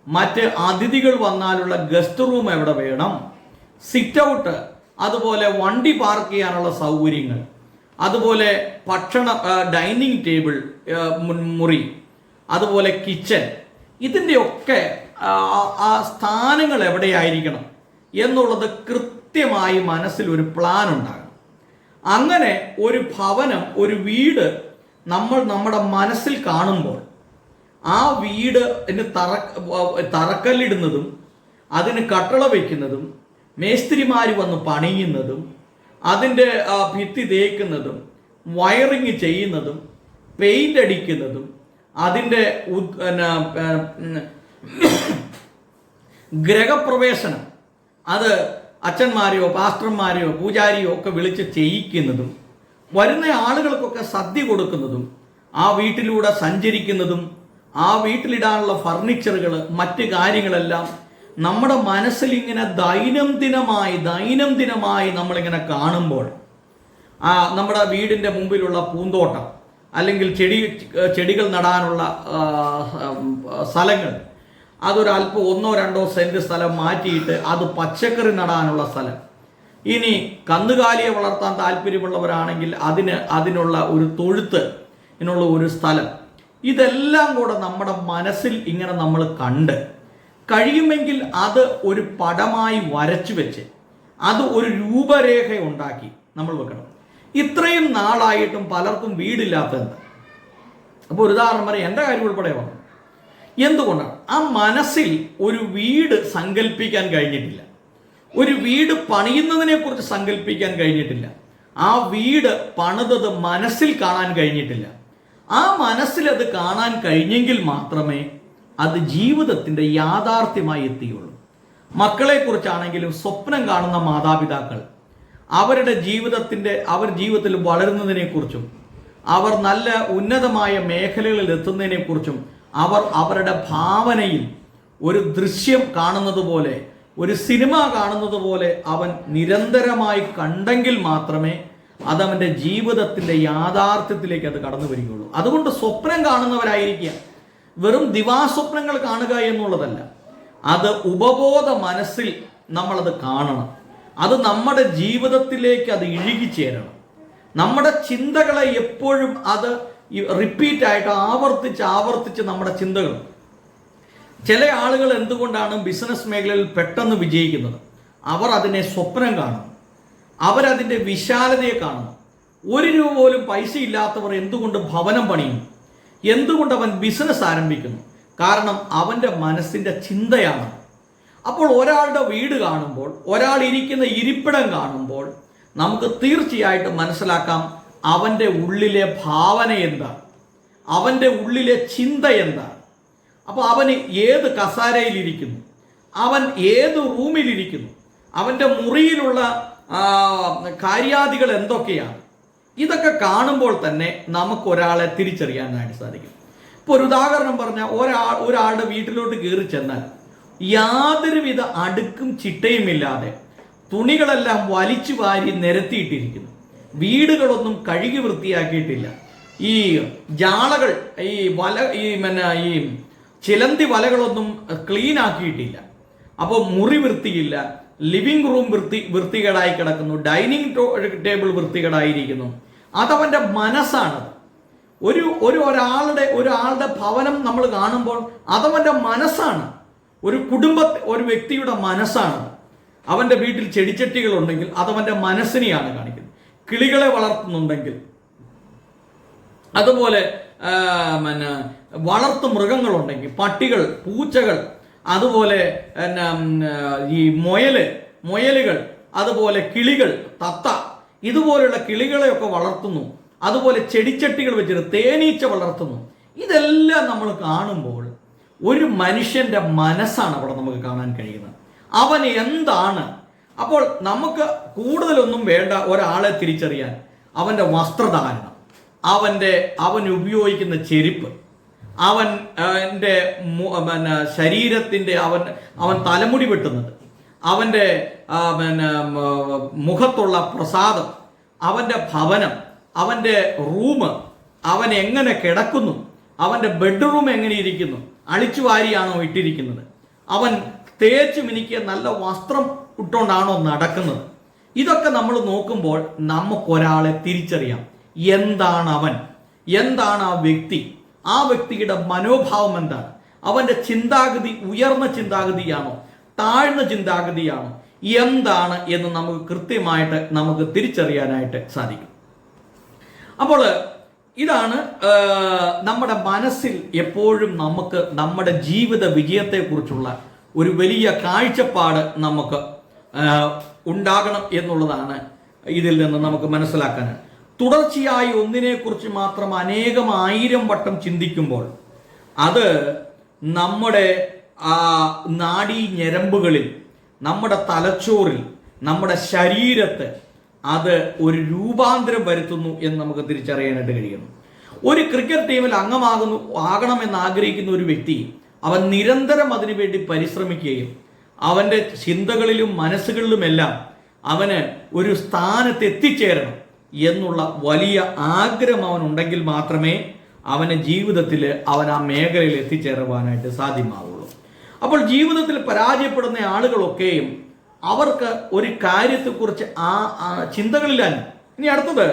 മറ്റ് അതിഥികൾ വന്നാലുള്ള ഗസ്റ്റ് റൂം എവിടെ വേണം, സിറ്റ് ഔട്ട്, അതുപോലെ വണ്ടി പാർക്ക് ചെയ്യാനുള്ള സൗകര്യങ്ങൾ, അതുപോലെ ഡൈനിങ് ടേബിൾ മുറി, അതുപോലെ കിച്ചൺ, ഇതിൻ്റെയൊക്കെ ആ സ്ഥാനങ്ങൾ എവിടെയായിരിക്കണം എന്നുള്ളത് കൃത്യമായി മനസ്സിൽ ഒരു പ്ലാൻ ഉണ്ടാകണം. അങ്ങനെ ഒരു ഭവനം, ഒരു വീട് നമ്മൾ നമ്മുടെ മനസ്സിൽ കാണുമ്പോൾ ആ വീടിന് തറക്കല്ലിടുന്നതും അതിന് കട്ടള വയ്ക്കുന്നതും മേസ്ത്രിമാർ വന്ന് പണിയുന്നതും അതിൻ്റെ ഭിത്തി തേക്കുന്നതും വയറിങ് ചെയ്യുന്നതും പെയിൻ്റ് അടിക്കുന്നതും അതിൻ്റെ ഗൃഹപ്രവേശനം അത് അച്ഛന്മാരെയോ പാസ്റ്റർമാരെയോ പൂജാരിയോ ഒക്കെ വിളിച്ച് ചെയ്യിക്കുന്നതും വരുന്ന ആളുകൾക്കൊക്കെ സദ്യ കൊടുക്കുന്നതും ആ വീട്ടിലൂടെ സഞ്ചരിക്കുന്നതും ആ വീട്ടിലിടാനുള്ള ഫർണിച്ചറുകൾ മറ്റ് കാര്യങ്ങളെല്ലാം നമ്മുടെ മനസ്സിൽ ഇങ്ങനെ ദൈനംദിനമായി നമ്മളിങ്ങനെ കാണുമ്പോൾ നമ്മുടെ വീടിൻ്റെ മുമ്പിലുള്ള പൂന്തോട്ടം അല്ലെങ്കിൽ ചെടികൾ നടാനുള്ള സ്ഥലങ്ങൾ, അതൊരല്പം 1-2 സെൻറ്റ് സ്ഥലം മാറ്റിയിട്ട് അത് പച്ചക്കറി നടാനുള്ള സ്ഥലം, ഇനി കന്നുകാലിയെ വളർത്താൻ താല്പര്യമുള്ളവരാണെങ്കിൽ അതിനുള്ള ഒരു തൊഴുത്ത്, ഇതിനുള്ള ഒരു സ്ഥലം, ഇതെല്ലാം കൂടെ നമ്മുടെ മനസ്സിൽ ഇങ്ങനെ നമ്മൾ കണ്ട് കഴിയുമെങ്കിൽ അത് ഒരു പടമായി വരച്ചു വെച്ച് അത് ഒരു രൂപരേഖ ഉണ്ടാക്കി നമ്മൾ വെക്കണം. ഇത്രയും നാളായിട്ടും പലർക്കും വീടില്ലാത്തത്. അപ്പോൾ ഒരു ഉദാഹരണം പറയാം, എൻ്റെ കാര്യം ഉൾപ്പെടെ വന്നു. എന്തുകൊണ്ടാണ്? ആ മനസ്സിൽ ഒരു വീട് സങ്കല്പിക്കാൻ കഴിഞ്ഞിട്ടില്ല, ഒരു വീട് പണിയുന്നതിനെ കുറിച്ച് സങ്കല്പിക്കാൻ കഴിഞ്ഞിട്ടില്ല, ആ വീട് പണിതത് മനസ്സിൽ കാണാൻ കഴിഞ്ഞിട്ടില്ല. ആ മനസ്സിൽ അത് കാണാൻ കഴിഞ്ഞെങ്കിൽ മാത്രമേ അത് ജീവിതത്തിൻ്റെ യാഥാർത്ഥ്യമായി എത്തിയുള്ളൂ. മക്കളെക്കുറിച്ചാണെങ്കിലും സ്വപ്നം കാണുന്ന മാതാപിതാക്കൾ അവർ ജീവിതത്തിൽ വളരുന്നതിനെക്കുറിച്ചും അവർ നല്ല ഉന്നതമായ മേഖലകളിൽ എത്തുന്നതിനെക്കുറിച്ചും അവരുടെ ഭാവനയിൽ ഒരു ദൃശ്യം കാണുന്നത് പോലെ, ഒരു സിനിമ കാണുന്നത് പോലെ അവൻ നിരന്തരമായി കണ്ടെങ്കിൽ മാത്രമേ അതവൻ്റെ ജീവിതത്തിൻ്റെ യാഥാർത്ഥ്യത്തിലേക്ക് അത് കടന്നു വരികയുള്ളൂ. അതുകൊണ്ട് സ്വപ്നം കാണുന്നവരായിരിക്കുക, വെറും ദിവാസ്വപ്നങ്ങൾ കാണുക എന്നുള്ളതല്ല, അത് ഉപബോധ മനസ്സിൽ നമ്മളത് കാണണം. അത് നമ്മുടെ ജീവിതത്തിലേക്ക് അത് ഇഴുകിച്ചേരണം. നമ്മുടെ ചിന്തകളെ എപ്പോഴും അത് റിപ്പീറ്റായിട്ട് ആവർത്തിച്ച് നമ്മുടെ ചിന്തകൾ. ചില ആളുകൾ എന്തുകൊണ്ടാണ് ബിസിനസ് മേഖലയിൽ പെട്ടെന്ന് വിജയിക്കുന്നത്? അവർ അതിനെ സ്വപ്നം കാണും, അവരതിൻ്റെ വിശാലതയെ കാണുന്നു. 1 രൂപ പോലും പൈസ ഇല്ലാത്തവർ എന്തുകൊണ്ട് ഭവനം പണിയുന്നു? എന്തുകൊണ്ട് അവൻ ബിസിനസ് ആരംഭിക്കുന്നു? കാരണം അവൻ്റെ മനസ്സിൻ്റെ ചിന്തയാണ്. അപ്പോൾ ഒരാളുടെ വീട് കാണുമ്പോൾ, ഒരാൾ ഇരിക്കുന്ന ഇരിപ്പിടം കാണുമ്പോൾ നമുക്ക് തീർച്ചയായിട്ടും മനസ്സിലാക്കാം അവൻ്റെ ഉള്ളിലെ ഭാവന എന്താണ്, അവൻ്റെ ഉള്ളിലെ ചിന്ത എന്താണ്. അപ്പോൾ അവന് ഏത് കസാരയിലിരിക്കുന്നു, അവൻ ഏത് റൂമിലിരിക്കുന്നു, അവൻ്റെ മുറിയിലുള്ള കാര്യാദികൾ എന്തൊക്കെയാണ്, ഇതൊക്കെ കാണുമ്പോൾ തന്നെ നമുക്കൊരാളെ തിരിച്ചറിയാനായിട്ട് സാധിക്കും. ഇപ്പോൾ ഒരു ഉദാഹരണം പറഞ്ഞാൽ ഒരാളുടെ വീട്ടിലോട്ട് കയറി ചെന്നാൽ യാതൊരുവിധ അടുക്കും ചിട്ടയുമില്ലാതെ തുണികളെല്ലാം വലിച്ചു വാരി നിരത്തിയിട്ടിരിക്കുന്നു, വീടുകളൊന്നും കഴുകി വൃത്തിയാക്കിയിട്ടില്ല, ഈ ജാളകൾ ഈ ചിലന്തി വലകളൊന്നും ക്ലീൻ ആക്കിയിട്ടില്ല. അപ്പോൾ മുറി വൃത്തിയില്ല, ലിവിങ് റൂം വൃത്തികേടായി കിടക്കുന്നു, ഡൈനിങ് ടേബിൾ വൃത്തികേടായിരിക്കുന്നു. അതവൻ്റെ മനസ്സാണത്. ഒരാളുടെ ഭവനം നമ്മൾ കാണുമ്പോൾ അതവൻ്റെ മനസ്സാണ്, ഒരു വ്യക്തിയുടെ മനസ്സാണ്. അവൻ്റെ വീട്ടിൽ ചെടിച്ചട്ടികളുണ്ടെങ്കിൽ അതവൻ്റെ മനസ്സിനെയാണ് കാണിക്കുന്നത്. കിളികളെ വളർത്തുന്നുണ്ടെങ്കിൽ, അതുപോലെ വളർത്തു മൃഗങ്ങളുണ്ടെങ്കിൽ, പട്ടികൾ, പൂച്ചകൾ, അതുപോലെ ഈ മുയലുകൾ, അതുപോലെ കിളികൾ, തത്ത, ഇതുപോലുള്ള കിളികളെയൊക്കെ വളർത്തുന്നു. അതുപോലെ ചെടിച്ചട്ടികൾ വെച്ചിട്ട് തേനീച്ച വളർത്തുന്നു. ഇതെല്ലാം നമ്മൾ കാണുമ്പോൾ ഒരു മനുഷ്യൻ്റെ മനസ്സാണ് അവിടെ നമുക്ക് കാണാൻ കഴിയുന്നത്. അവൻ എന്താണ്? അപ്പോൾ നമുക്ക് കൂടുതലൊന്നും വേണ്ട ഒരാളെ തിരിച്ചറിയാൻ. അവൻ്റെ വസ്ത്രധാരണം, അവൻ ഉപയോഗിക്കുന്ന ചെരുപ്പ്, അവൻ്റെ ശരീരത്തിൻ്റെ അവൻ തലമുടി വെട്ടുന്നത്, അവൻ്റെ മുഖത്തുള്ള പ്രസാദം, അവൻ്റെ ഭവനം, അവൻ്റെ റൂം, അവൻ എങ്ങനെ കിടക്കുന്നു, അവൻ്റെ ബെഡ്റൂം എങ്ങനെ ഇരിക്കുന്നു, അളിച്ചു വാരിയാണോ ഇട്ടിരിക്കുന്നത്, അവൻ തേച്ച് മിനുക്കിയ നല്ല വസ്ത്രം ഇട്ടുകൊണ്ടാണോ നടക്കുന്നത്. ഇതൊക്കെ നമ്മൾ നോക്കുമ്പോൾ നമുക്കൊരാളെ തിരിച്ചറിയാം. എന്താണ് അവൻ, എന്താണ് ആ വ്യക്തി, ആ വ്യക്തിയുടെ മനോഭാവം എന്താണ്, അവൻ്റെ ചിന്താഗതി ഉയർന്ന ചിന്താഗതിയാണോ താഴ്ന്ന ചിന്താഗതിയാണോ, എന്താണ് എന്ന് നമുക്ക് കൃത്യമായിട്ട് നമുക്ക് തിരിച്ചറിയാനായിട്ട് സാധിക്കും. അപ്പോൾ ഇതാണ് നമ്മുടെ മനസ്സിൽ എപ്പോഴും നമുക്ക് നമ്മുടെ ജീവിത വിജയത്തെക്കുറിച്ചുള്ള ഒരു വലിയ കാഴ്ചപ്പാട് നമുക്ക് ഉണ്ടാകണം എന്നുള്ളതാണ് ഇതിൽ നിന്ന് നമുക്ക് മനസ്സിലാക്കാൻ. തുടർച്ചയായി ഒന്നിനെക്കുറിച്ച് മാത്രം ആയിരം വട്ടം ചിന്തിക്കുമ്പോൾ അത് നമ്മുടെ നാഡീ ഞരമ്പുകളിൽ, നമ്മുടെ തലച്ചോറിൽ, നമ്മുടെ ശരീരത്ത് അത് ഒരു രൂപാന്തരം വരുത്തുന്നു എന്ന് നമുക്ക് തിരിച്ചറിയാനായിട്ട് കഴിയുന്നു. ഒരു ക്രിക്കറ്റ് ടീമിൽ ആകണമെന്ന് ആഗ്രഹിക്കുന്ന ഒരു വ്യക്തി അവൻ നിരന്തരം അതിനുവേണ്ടി പരിശ്രമിക്കുകയും അവൻ്റെ ചിന്തകളിലും മനസ്സുകളിലുമെല്ലാം അവന് ഒരു സ്ഥാനത്ത് എത്തിച്ചേരണം എന്നുള്ള വലിയ ആഗ്രഹം അവനുണ്ടെങ്കിൽ മാത്രമേ അവന് ജീവിതത്തിൽ അവൻ ആ മേഖലയിൽ എത്തിച്ചേരുവാനായിട്ട് സാധ്യമാവുള്ളൂ. അപ്പോൾ ജീവിതത്തിൽ പരാജയപ്പെടുന്ന ആളുകളൊക്കെയും അവർക്ക് ഒരു കാര്യത്തെക്കുറിച്ച് ചിന്തകളിലാണ്. ഇനി അടുത്തത്,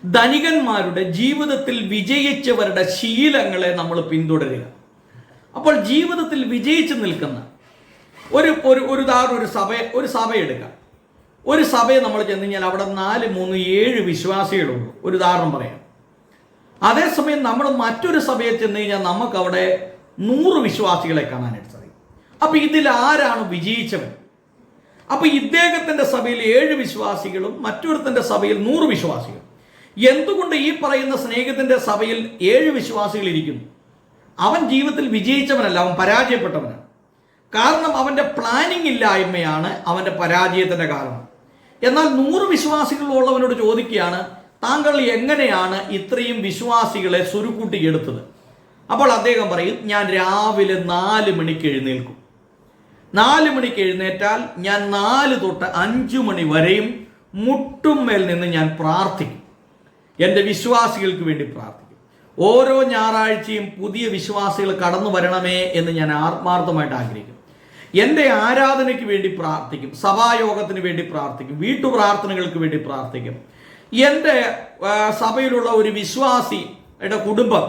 ധനികന്മാരുടെ ജീവിതത്തിൽ വിജയിച്ചവരുടെ ശീലങ്ങളെ നമ്മൾ പിന്തുടരുക. അപ്പോൾ ജീവിതത്തിൽ വിജയിച്ചു നിൽക്കുന്ന ഒരു സഭ എടുക്കാം. ഒരു സഭയെ നമ്മൾ ചെന്ന് കഴിഞ്ഞാൽ അവിടെ 4, 3, 7 വിശ്വാസികളുള്ളൂ. ഒരു ഉദാഹരണം പറയാം. അതേസമയം നമ്മൾ മറ്റൊരു സഭയെ ചെന്ന് കഴിഞ്ഞാൽ നമുക്കവിടെ 100 വിശ്വാസികളെ കാണാനായിട്ട് സാധിക്കും. അപ്പൊ ഇതിൽ ആരാണ് വിജയിച്ചവൻ? അപ്പൊ ഇദ്ദേഹത്തിന്റെ സഭയിൽ 7 വിശ്വാസികളും മറ്റൊരുത്തന്റെ സഭയിൽ 100 വിശ്വാസികൾ. എന്തുകൊണ്ട് ഈ പറയുന്ന സ്നേഹിതന്റെ സഭയിൽ 7 വിശ്വാസികൾ ഇരിക്കുന്നു? അവൻ ജീവിതത്തിൽ വിജയിച്ചവനല്ല, അവൻ പരാജയപ്പെട്ടവനാണ്. കാരണം അവന്റെ പ്ലാനിങ് ഇല്ലായ്മയാണ് അവന്റെ പരാജയത്തിന്റെ കാരണം. എന്നാൽ 100 വിശ്വാസികളുള്ളവനോട് ചോദിക്കുകയാണ്, താങ്കൾ എങ്ങനെയാണ് ഇത്രയും വിശ്വാസികളെ സുരുക്കൂട്ടിയെടുത്തത്? അപ്പോൾ അദ്ദേഹം പറയും, ഞാൻ രാവിലെ 4 മണിക്ക് എഴുന്നേൽക്കും. 4 മണിക്ക് എഴുന്നേറ്റാൽ ഞാൻ 4 തൊട്ട് 5 മണി വരെയും മുട്ടുമേൽ നിന്ന് ഞാൻ പ്രാർത്ഥിക്കും. എൻ്റെ വിശ്വാസികൾക്ക് വേണ്ടി പ്രാർത്ഥിക്കും. ഓരോ ഞായറാഴ്ചയും പുതിയ വിശ്വാസികൾ കടന്നു വരണമേ എന്ന് ഞാൻ ആത്മാർത്ഥമായിട്ട് ആഗ്രഹിക്കും. എൻ്റെ ആരാധനയ്ക്ക് വേണ്ടി പ്രാർത്ഥിക്കും, സഭായോഗത്തിന് വേണ്ടി പ്രാർത്ഥിക്കും, വീട്ടുപ്രാർത്ഥനകൾക്ക് വേണ്ടി പ്രാർത്ഥിക്കും. എൻ്റെ സഭയിലുള്ള ഒരു വിശ്വാസിയുടെ കുടുംബം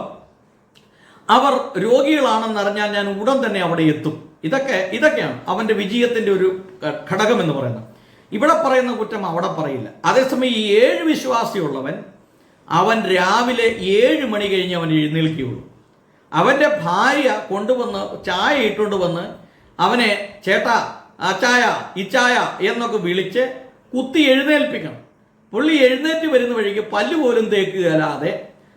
അവർ രോഗികളാണെന്നറിഞ്ഞാൽ ഞാൻ ഉടൻ തന്നെ അവിടെ എത്തും. ഇതൊക്കെയാണ് അവൻ്റെ വിജയത്തിൻ്റെ ഒരു ഘടകം എന്ന് പറയുന്നത്. ഇവിടെ പറയുന്ന കുറ്റം അവിടെ പറയില്ല. അതേസമയം ഈ 7 വിശ്വാസിയുള്ളവൻ അവൻ രാവിലെ 7 മണി കഴിഞ്ഞ് അവൻ എഴുന്നേൽക്കുകയുള്ളൂ. അവൻ്റെ ഭാര്യ കൊണ്ടുവന്ന് ചായ ഇട്ടുകൊണ്ട് വന്ന് അവനെ ചേട്ടാ അച്ചായ ഇച്ചായ എന്നൊക്കെ വിളിച്ച് കുത്തി എഴുന്നേൽപ്പിക്കണം. പുള്ളി എഴുന്നേറ്റ് വരുന്ന വഴിക്ക് പല്ല് പോലും തേക്കുകയല്ലാതെ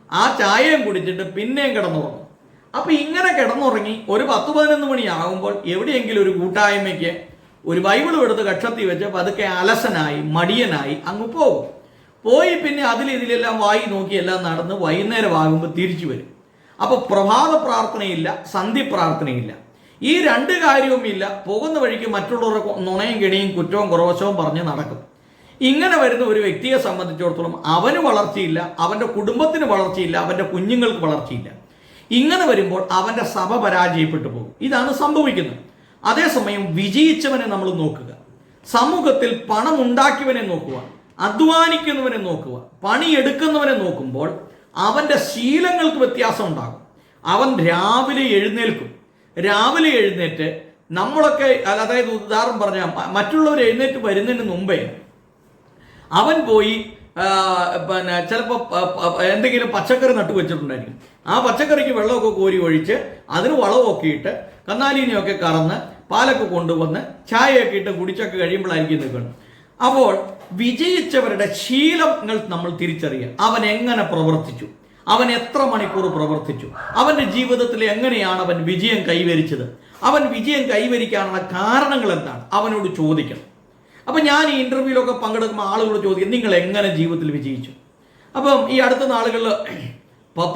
ആ ചായയും കുടിച്ചിട്ട് പിന്നെയും കിടന്നുറങ്ങും. അപ്പൊ ഇങ്ങനെ കിടന്നുറങ്ങി ഒരു 10-11 മണിയാകുമ്പോൾ എവിടെയെങ്കിലും ഒരു കൂട്ടായ്മയ്ക്ക് ഒരു ബൈബിളും എടുത്ത് കക്ഷത്തി വെച്ച് പതുക്കെ അലസനായി മടിയനായി അങ്ങ് പോകും. പോയി പിന്നെ ഇതിലെല്ലാം വായി നോക്കി എല്ലാം നടന്ന് വൈകുന്നേരമാകുമ്പോൾ തിരിച്ചു വരും. അപ്പൊ പ്രഭാത പ്രാർത്ഥനയില്ല, സന്ധ്യ പ്രാർത്ഥനയില്ല, ഈ രണ്ട് കാര്യവുമില്ല. പോകുന്ന വഴിക്ക് മറ്റുള്ളവരുടെ നുണയും കെണിയും കുറ്റവും കുറവശവും പറഞ്ഞ് നടക്കും. ഇങ്ങനെ വരുന്ന ഒരു വ്യക്തിയെ സംബന്ധിച്ചിടത്തോളം അവന് വളർച്ചയില്ല, അവന്റെ കുടുംബത്തിന് വളർച്ചയില്ല, അവന്റെ കുഞ്ഞുങ്ങൾക്ക് വളർച്ചയില്ല. ഇങ്ങനെ വരുമ്പോൾ അവന്റെ സഭ പരാജയപ്പെട്ടു പോകും. ഇതാണ് സംഭവിക്കുന്നത്. അതേസമയം വിജയിച്ചവനെ നമ്മൾ നോക്കുക, സമൂഹത്തിൽ പണം ഉണ്ടാക്കിയവനെ നോക്കുക, അധ്വാനിക്കുന്നവനെ നോക്കുക, പണിയെടുക്കുന്നവനെ നോക്കുമ്പോൾ അവന്റെ ശീലങ്ങൾക്ക് വ്യത്യാസം ഉണ്ടാകും. അവൻ രാവിലെ എഴുന്നേൽക്കും. രാവിലെ എഴുന്നേറ്റ് നമ്മളൊക്കെ, അതായത് ഉദാഹരണം പറഞ്ഞാൽ മറ്റുള്ളവർ എഴുന്നേറ്റ് വരുന്നതിന് മുമ്പേ അവൻ പോയി പിന്നെ ചിലപ്പോൾ എന്തെങ്കിലും പച്ചക്കറി നട്ടു വെച്ചിട്ടുണ്ടായിരിക്കും. ആ പച്ചക്കറിക്ക് വെള്ളമൊക്കെ കോരി ഒഴിച്ച് അതിന് വളമൊക്കെ ഇട്ട് കന്നാലീനെയൊക്കെ കറന്ന് പാലൊക്കെ കൊണ്ടുവന്ന് ചായയൊക്കെ ഇട്ട് കുടിച്ചൊക്കെ കഴിയുമ്പോഴായിരിക്കും നിൽക്കണം. അപ്പോൾ വിജയിച്ചവരുടെ ശീലങ്ങൾ നമ്മൾ തിരിച്ചറിയുക. അവൻ എങ്ങനെ പ്രവർത്തിച്ചു, അവൻ എത്ര മണിക്കൂർ പ്രവർത്തിച്ചു, അവന്റെ ജീവിതത്തിൽ എങ്ങനെയാണ് അവൻ വിജയം കൈവരിച്ചത്, അവൻ വിജയം കൈവരിക്കാനുള്ള കാരണങ്ങൾ എന്താണ്, അവനോട് ചോദിക്കണം. അപ്പം ഞാൻ ഈ ഇന്റർവ്യൂവിലൊക്കെ പങ്കെടുക്കുമ്പോൾ ആളുകളോട് ചോദിക്കും, നിങ്ങൾ എങ്ങനെ ജീവിതത്തിൽ വിജയിച്ചു? അപ്പം ഈ അടുത്ത നാളുകളിൽ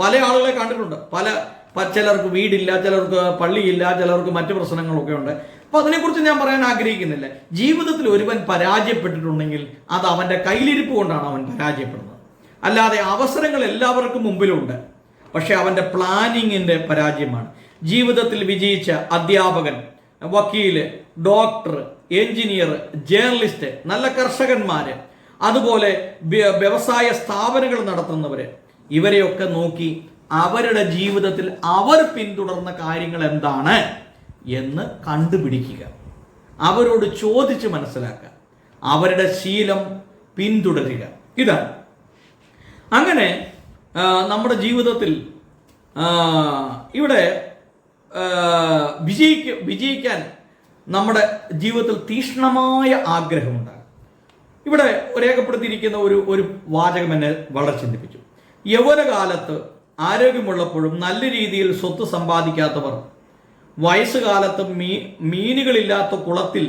പല ആളുകളെ കണ്ടിട്ടുണ്ട്. ചിലർക്ക് വീടില്ല, ചിലർക്ക് പള്ളിയില്ല, ചിലർക്ക് മറ്റു പ്രശ്നങ്ങളൊക്കെ ഉണ്ട്. അപ്പൊ അതിനെക്കുറിച്ച് ഞാൻ പറയാൻ ആഗ്രഹിക്കുന്നില്ല. ജീവിതത്തിൽ ഒരുവൻ പരാജയപ്പെട്ടിട്ടുണ്ടെങ്കിൽ അത് അവന്റെ കയ്യിലിരിപ്പ് കൊണ്ടാണ് അവൻ പരാജയപ്പെടുന്നത്. അല്ലാതെ അവസരങ്ങൾ എല്ലാവർക്കും മുമ്പിലുണ്ട്, പക്ഷെ അവന്റെ പ്ലാനിങ്ങിന്റെ പരാജയമാണ്. ജീവിതത്തിൽ വിജയിച്ച അധ്യാപകൻ, വക്കീല്, ഡോക്ടർ, എഞ്ചിനീയർ, ജേർണലിസ്റ്റ്, നല്ല കർഷകന്മാര്, അതുപോലെ വ്യവസായ സ്ഥാപനങ്ങൾ നടത്തുന്നവര്, ഇവരെയൊക്കെ നോക്കി അവരുടെ ജീവിതത്തിൽ അവർ പിന്തുടർന്ന കാര്യങ്ങൾ എന്താണ് എന്ന് കണ്ടുപിടിക്കുക, അവരോട് ചോദിച്ച് മനസ്സിലാക്കുക, അവരുടെ ശീലം പിന്തുടരുക. ഇതാണ്. അങ്ങനെ നമ്മുടെ ജീവിതത്തിൽ ഇവിടെ വിജയിക്കാൻ നമ്മുടെ ജീവിതത്തിൽ തീക്ഷ്ണമായ ആഗ്രഹമുണ്ടാകും. ഇവിടെ രേഖപ്പെടുത്തിയിരിക്കുന്ന ഒരു വാചകം എന്നെ വളരെ ചിന്തിപ്പിച്ചു. യൗവനകാലത്ത് ആരോഗ്യമുള്ളപ്പോഴും നല്ല രീതിയിൽ സ്വത്ത് സമ്പാദിക്കാത്തവർ വയസ്സുകാലത്ത് മീനുകളില്ലാത്ത കുളത്തിൽ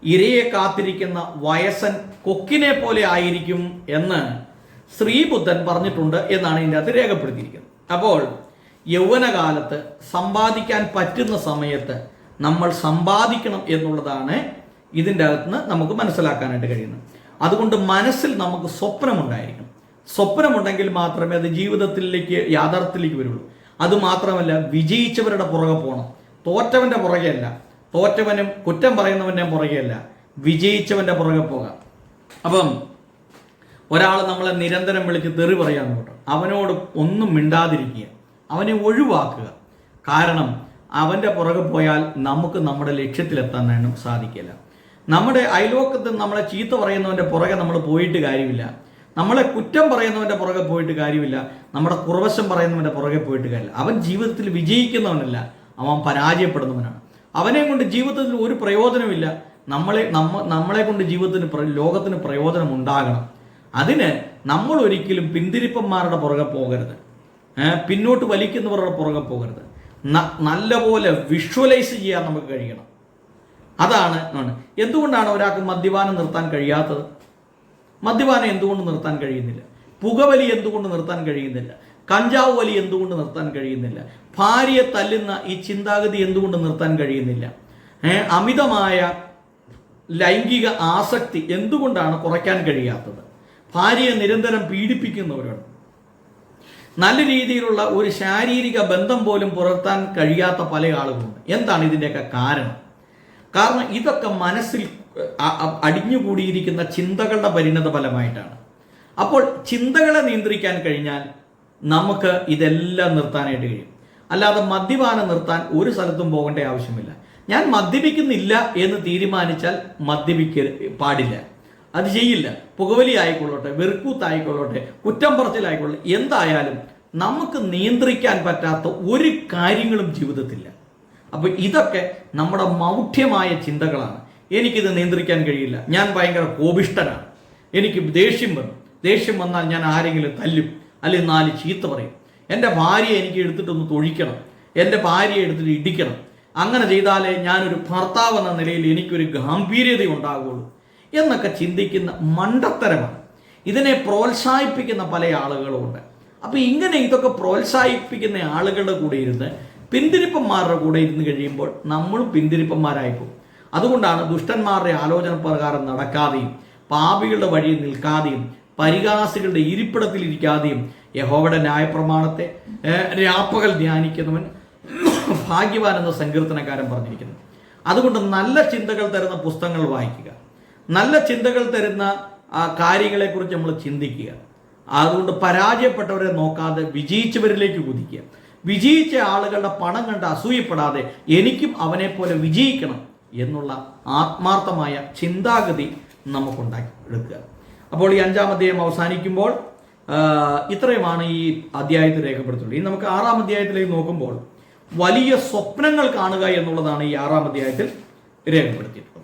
ഇരയെ കാത്തിരിക്കുന്ന വയസ്സൻ കൊക്കിനെ പോലെ ആയിരിക്കും എന്ന് ശ്രീബുദ്ധൻ പറഞ്ഞിട്ടുണ്ട് എന്നാണ് ഇതിൻ്റെ അകത്ത് രേഖപ്പെടുത്തിയിരിക്കുന്നത്. അപ്പോൾ യൗവനകാലത്ത് സമ്പാദിക്കാൻ പറ്റുന്ന സമയത്ത് നമ്മൾ സമ്പാദിക്കണം എന്നുള്ളതാണ് ഇതിൻ്റെ അകത്തുനിന്ന് നമുക്ക് മനസ്സിലാക്കാനായിട്ട് കഴിയുന്നത്. അതുകൊണ്ട് മനസ്സിൽ നമുക്ക് സ്വപ്നമുണ്ടായിരിക്കണം. സ്വപ്നമുണ്ടെങ്കിൽ മാത്രമേ അത് ജീവിതത്തിലേക്ക് യാഥാർത്ഥ്യത്തിലേക്ക് വരുള്ളൂ. അതുമാത്രമല്ല, വിജയിച്ചവരുടെ പുറകെ പോകണം, തോറ്റവന്റെ പുറകെ അല്ല. തോറ്റവനും കുറ്റം പറയുന്നവൻ്റെ പുറകെ അല്ല, വിജയിച്ചവന്റെ പുറകെ പോകാം. അപ്പം ഒരാൾ നമ്മളെ നിരന്തരം വിളിച്ച് തെറി പറയാന്ന് കേട്ടോ, അവനോട് ഒന്നും മിണ്ടാതിരിക്കുക, അവനെ ഒഴിവാക്കുക. കാരണം അവൻ്റെ പുറകെ പോയാൽ നമുക്ക് നമ്മുടെ ലക്ഷ്യത്തിലെത്താൻ സാധിക്കില്ല. നമ്മുടെ അയൽവക്കത്ത് നമ്മളെ ചീത്ത പറയുന്നവൻ്റെ പുറകെ നമ്മൾ പോയിട്ട് കാര്യമില്ല, നമ്മളെ കുറ്റം പറയുന്നവൻ്റെ പുറകെ പോയിട്ട് കാര്യമില്ല, നമ്മുടെ കുറവശം പറയുന്നവൻ്റെ പുറകെ പോയിട്ട് കാര്യമില്ല. അവൻ ജീവിതത്തിൽ വിജയിക്കുന്നവനല്ല, അവൻ പരാജയപ്പെടുന്നവനാണ്. അവനെ കൊണ്ട് ജീവിതത്തിൽ ഒരു പ്രയോജനമില്ല. നമ്മളെ കൊണ്ട് ജീവിതത്തിന് ലോകത്തിന് പ്രയോജനം ഉണ്ടാകണം. അതിന് നമ്മൾ ഒരിക്കലും പിന്തിരിപ്പന്മാരുടെ പുറകെ പോകരുത്, പിന്നോട്ട് വലിക്കുന്നവരുടെ പുറകെ പോകരുത്. നല്ലപോലെ വിഷ്വലൈസ് ചെയ്യാൻ നമുക്ക് കഴിയണം. അതാണ്. എന്തുകൊണ്ടാണ് ഒരാൾക്ക് മദ്യപാനം നിർത്താൻ കഴിയാത്തത്? മദ്യപാനം എന്തുകൊണ്ട് നിർത്താൻ കഴിയുന്നില്ല? പുകവലി എന്തുകൊണ്ട് നിർത്താൻ കഴിയുന്നില്ല? കഞ്ചാവ് വലി എന്തുകൊണ്ട് നിർത്താൻ കഴിയുന്നില്ല? ഭാര്യയെ തല്ലുന്ന ഈ ചിന്താഗതി എന്തുകൊണ്ട് നിർത്താൻ കഴിയുന്നില്ല? അമിതമായ ലൈംഗിക ആസക്തി എന്തുകൊണ്ടാണ് കുറയ്ക്കാൻ കഴിയാത്തത്? ഭാര്യയെ നിരന്തരം പീഡിപ്പിക്കുന്നവരാണ്. നല്ല രീതിയിലുള്ള ഒരു ശാരീരിക ബന്ധം പോലും പുലർത്താൻ കഴിയാത്ത പല ആളുകളുണ്ട്. എന്താണ് ഇതിൻ്റെയൊക്കെ കാരണം? കാരണം ഇതൊക്കെ മനസ്സിൽ അടിഞ്ഞുകൂടിയിരിക്കുന്ന ചിന്തകളുടെ പരിണത ഫലമായിട്ടാണ്. അപ്പോൾ ചിന്തകളെ നിയന്ത്രിക്കാൻ കഴിഞ്ഞാൽ നമുക്ക് ഇതെല്ലാം നിർത്താനായിട്ട് കഴിയും. അല്ലാതെ മദ്യപാനം നിർത്താൻ ഒരു സ്ഥലത്തും പോകേണ്ട ആവശ്യമില്ല. ഞാൻ മദ്യപിക്കുന്നില്ല എന്ന് തീരുമാനിച്ചാൽ പാടില്ല, അത് ചെയ്യില്ല. പുകവലി ആയിക്കൊള്ളട്ടെ, വെറുക്കൂത്തായിക്കൊള്ളട്ടെ, കുറ്റം പറച്ചിലായിക്കൊള്ളട്ടെ, എന്തായാലും നമുക്ക് നിയന്ത്രിക്കാൻ പറ്റാത്ത ഒരു കാര്യങ്ങളും ജീവിതത്തില്ല. അപ്പോൾ ഇതൊക്കെ നമ്മുടെ മൗഢ്യമായ ചിന്തകളാണ്. എനിക്കിത് നിയന്ത്രിക്കാൻ കഴിയില്ല, ഞാൻ ഭയങ്കര കോപിഷ്ഠനാണ്, എനിക്ക് ദേഷ്യം വന്നാൽ ഞാൻ ആരെങ്കിലും തല്ലും, അല്ലെങ്കിൽ 4 ചീത്ത പറയും, എൻ്റെ ഭാര്യയെ എനിക്ക് എടുത്തിട്ടൊന്ന് തൊഴിക്കണം, എൻ്റെ ഭാര്യയെ എടുത്തിട്ട് ഇടിക്കണം, അങ്ങനെ ചെയ്താലേ ഞാനൊരു ഭർത്താവ് എന്ന നിലയിൽ എനിക്കൊരു ഗാംഭീര്യത ഉണ്ടാകുള്ളൂ എന്നൊക്കെ ചിന്തിക്കുന്ന മണ്ടത്തരമാണ്. ഇതിനെ പ്രോത്സാഹിപ്പിക്കുന്ന പല ആളുകളുമുണ്ട്. അപ്പോൾ ഇങ്ങനെ ഇതൊക്കെ പ്രോത്സാഹിപ്പിക്കുന്ന ആളുകളുടെ കൂടെ ഇരുന്ന് പിന്തിരിപ്പന്മാരുടെ കൂടെ ഇരുന്ന് കഴിയുമ്പോൾ നമ്മളും പിന്തിരിപ്പന്മാരായിപ്പോകും. അതുകൊണ്ടാണ് ദുഷ്ടന്മാരുടെ ആലോചന പ്രകാരം നടക്കാതെയും പാപികളുടെ വഴിയിൽ നിൽക്കാതെയും പരിഹാസികളുടെ ഇരിപ്പിടത്തിലിരിക്കാതെയും യഹോവയുടെ ന്യായപ്രമാണത്തെ രാപ്പകൽ ധ്യാനിക്കുന്നവൻ ഭാഗ്യവാൻ എന്ന സങ്കീർത്തനക്കാരൻ പറഞ്ഞിരിക്കുന്നു. അതുകൊണ്ട് നല്ല ചിന്തകൾ തരുന്ന പുസ്തകങ്ങൾ വായിക്കുക, നല്ല ചിന്തകൾ തരുന്ന കാര്യങ്ങളെക്കുറിച്ച് നമ്മൾ ചിന്തിക്കുക. അതുകൊണ്ട് പരാജയപ്പെട്ടവരെ നോക്കാതെ വിജയിച്ചവരിലേക്ക് കുതിക്കുക. വിജയിച്ച ആളുകളുടെ പണം കണ്ട് അസൂയപ്പെടാതെ എനിക്കും അവനെ പോലെ വിജയിക്കണം എന്നുള്ള ആത്മാർത്ഥമായ ചിന്താഗതി നമുക്കുണ്ടാക്കി എടുക്കുക. അപ്പോൾ ഈ 5-ാം അധ്യായം അവസാനിക്കുമ്പോൾ ഇത്രയുമാണ് ഈ അധ്യായത്തിൽ രേഖപ്പെടുത്തുന്നത്. ഇനി നമുക്ക് 6-ാം അധ്യായത്തിലേക്ക് നോക്കുമ്പോൾ വലിയ സ്വപ്നങ്ങൾ കാണുക എന്നുള്ളതാണ് ഈ 6-ാം അധ്യായത്തിൽ രേഖപ്പെടുത്തിയിട്ടുള്ളത്.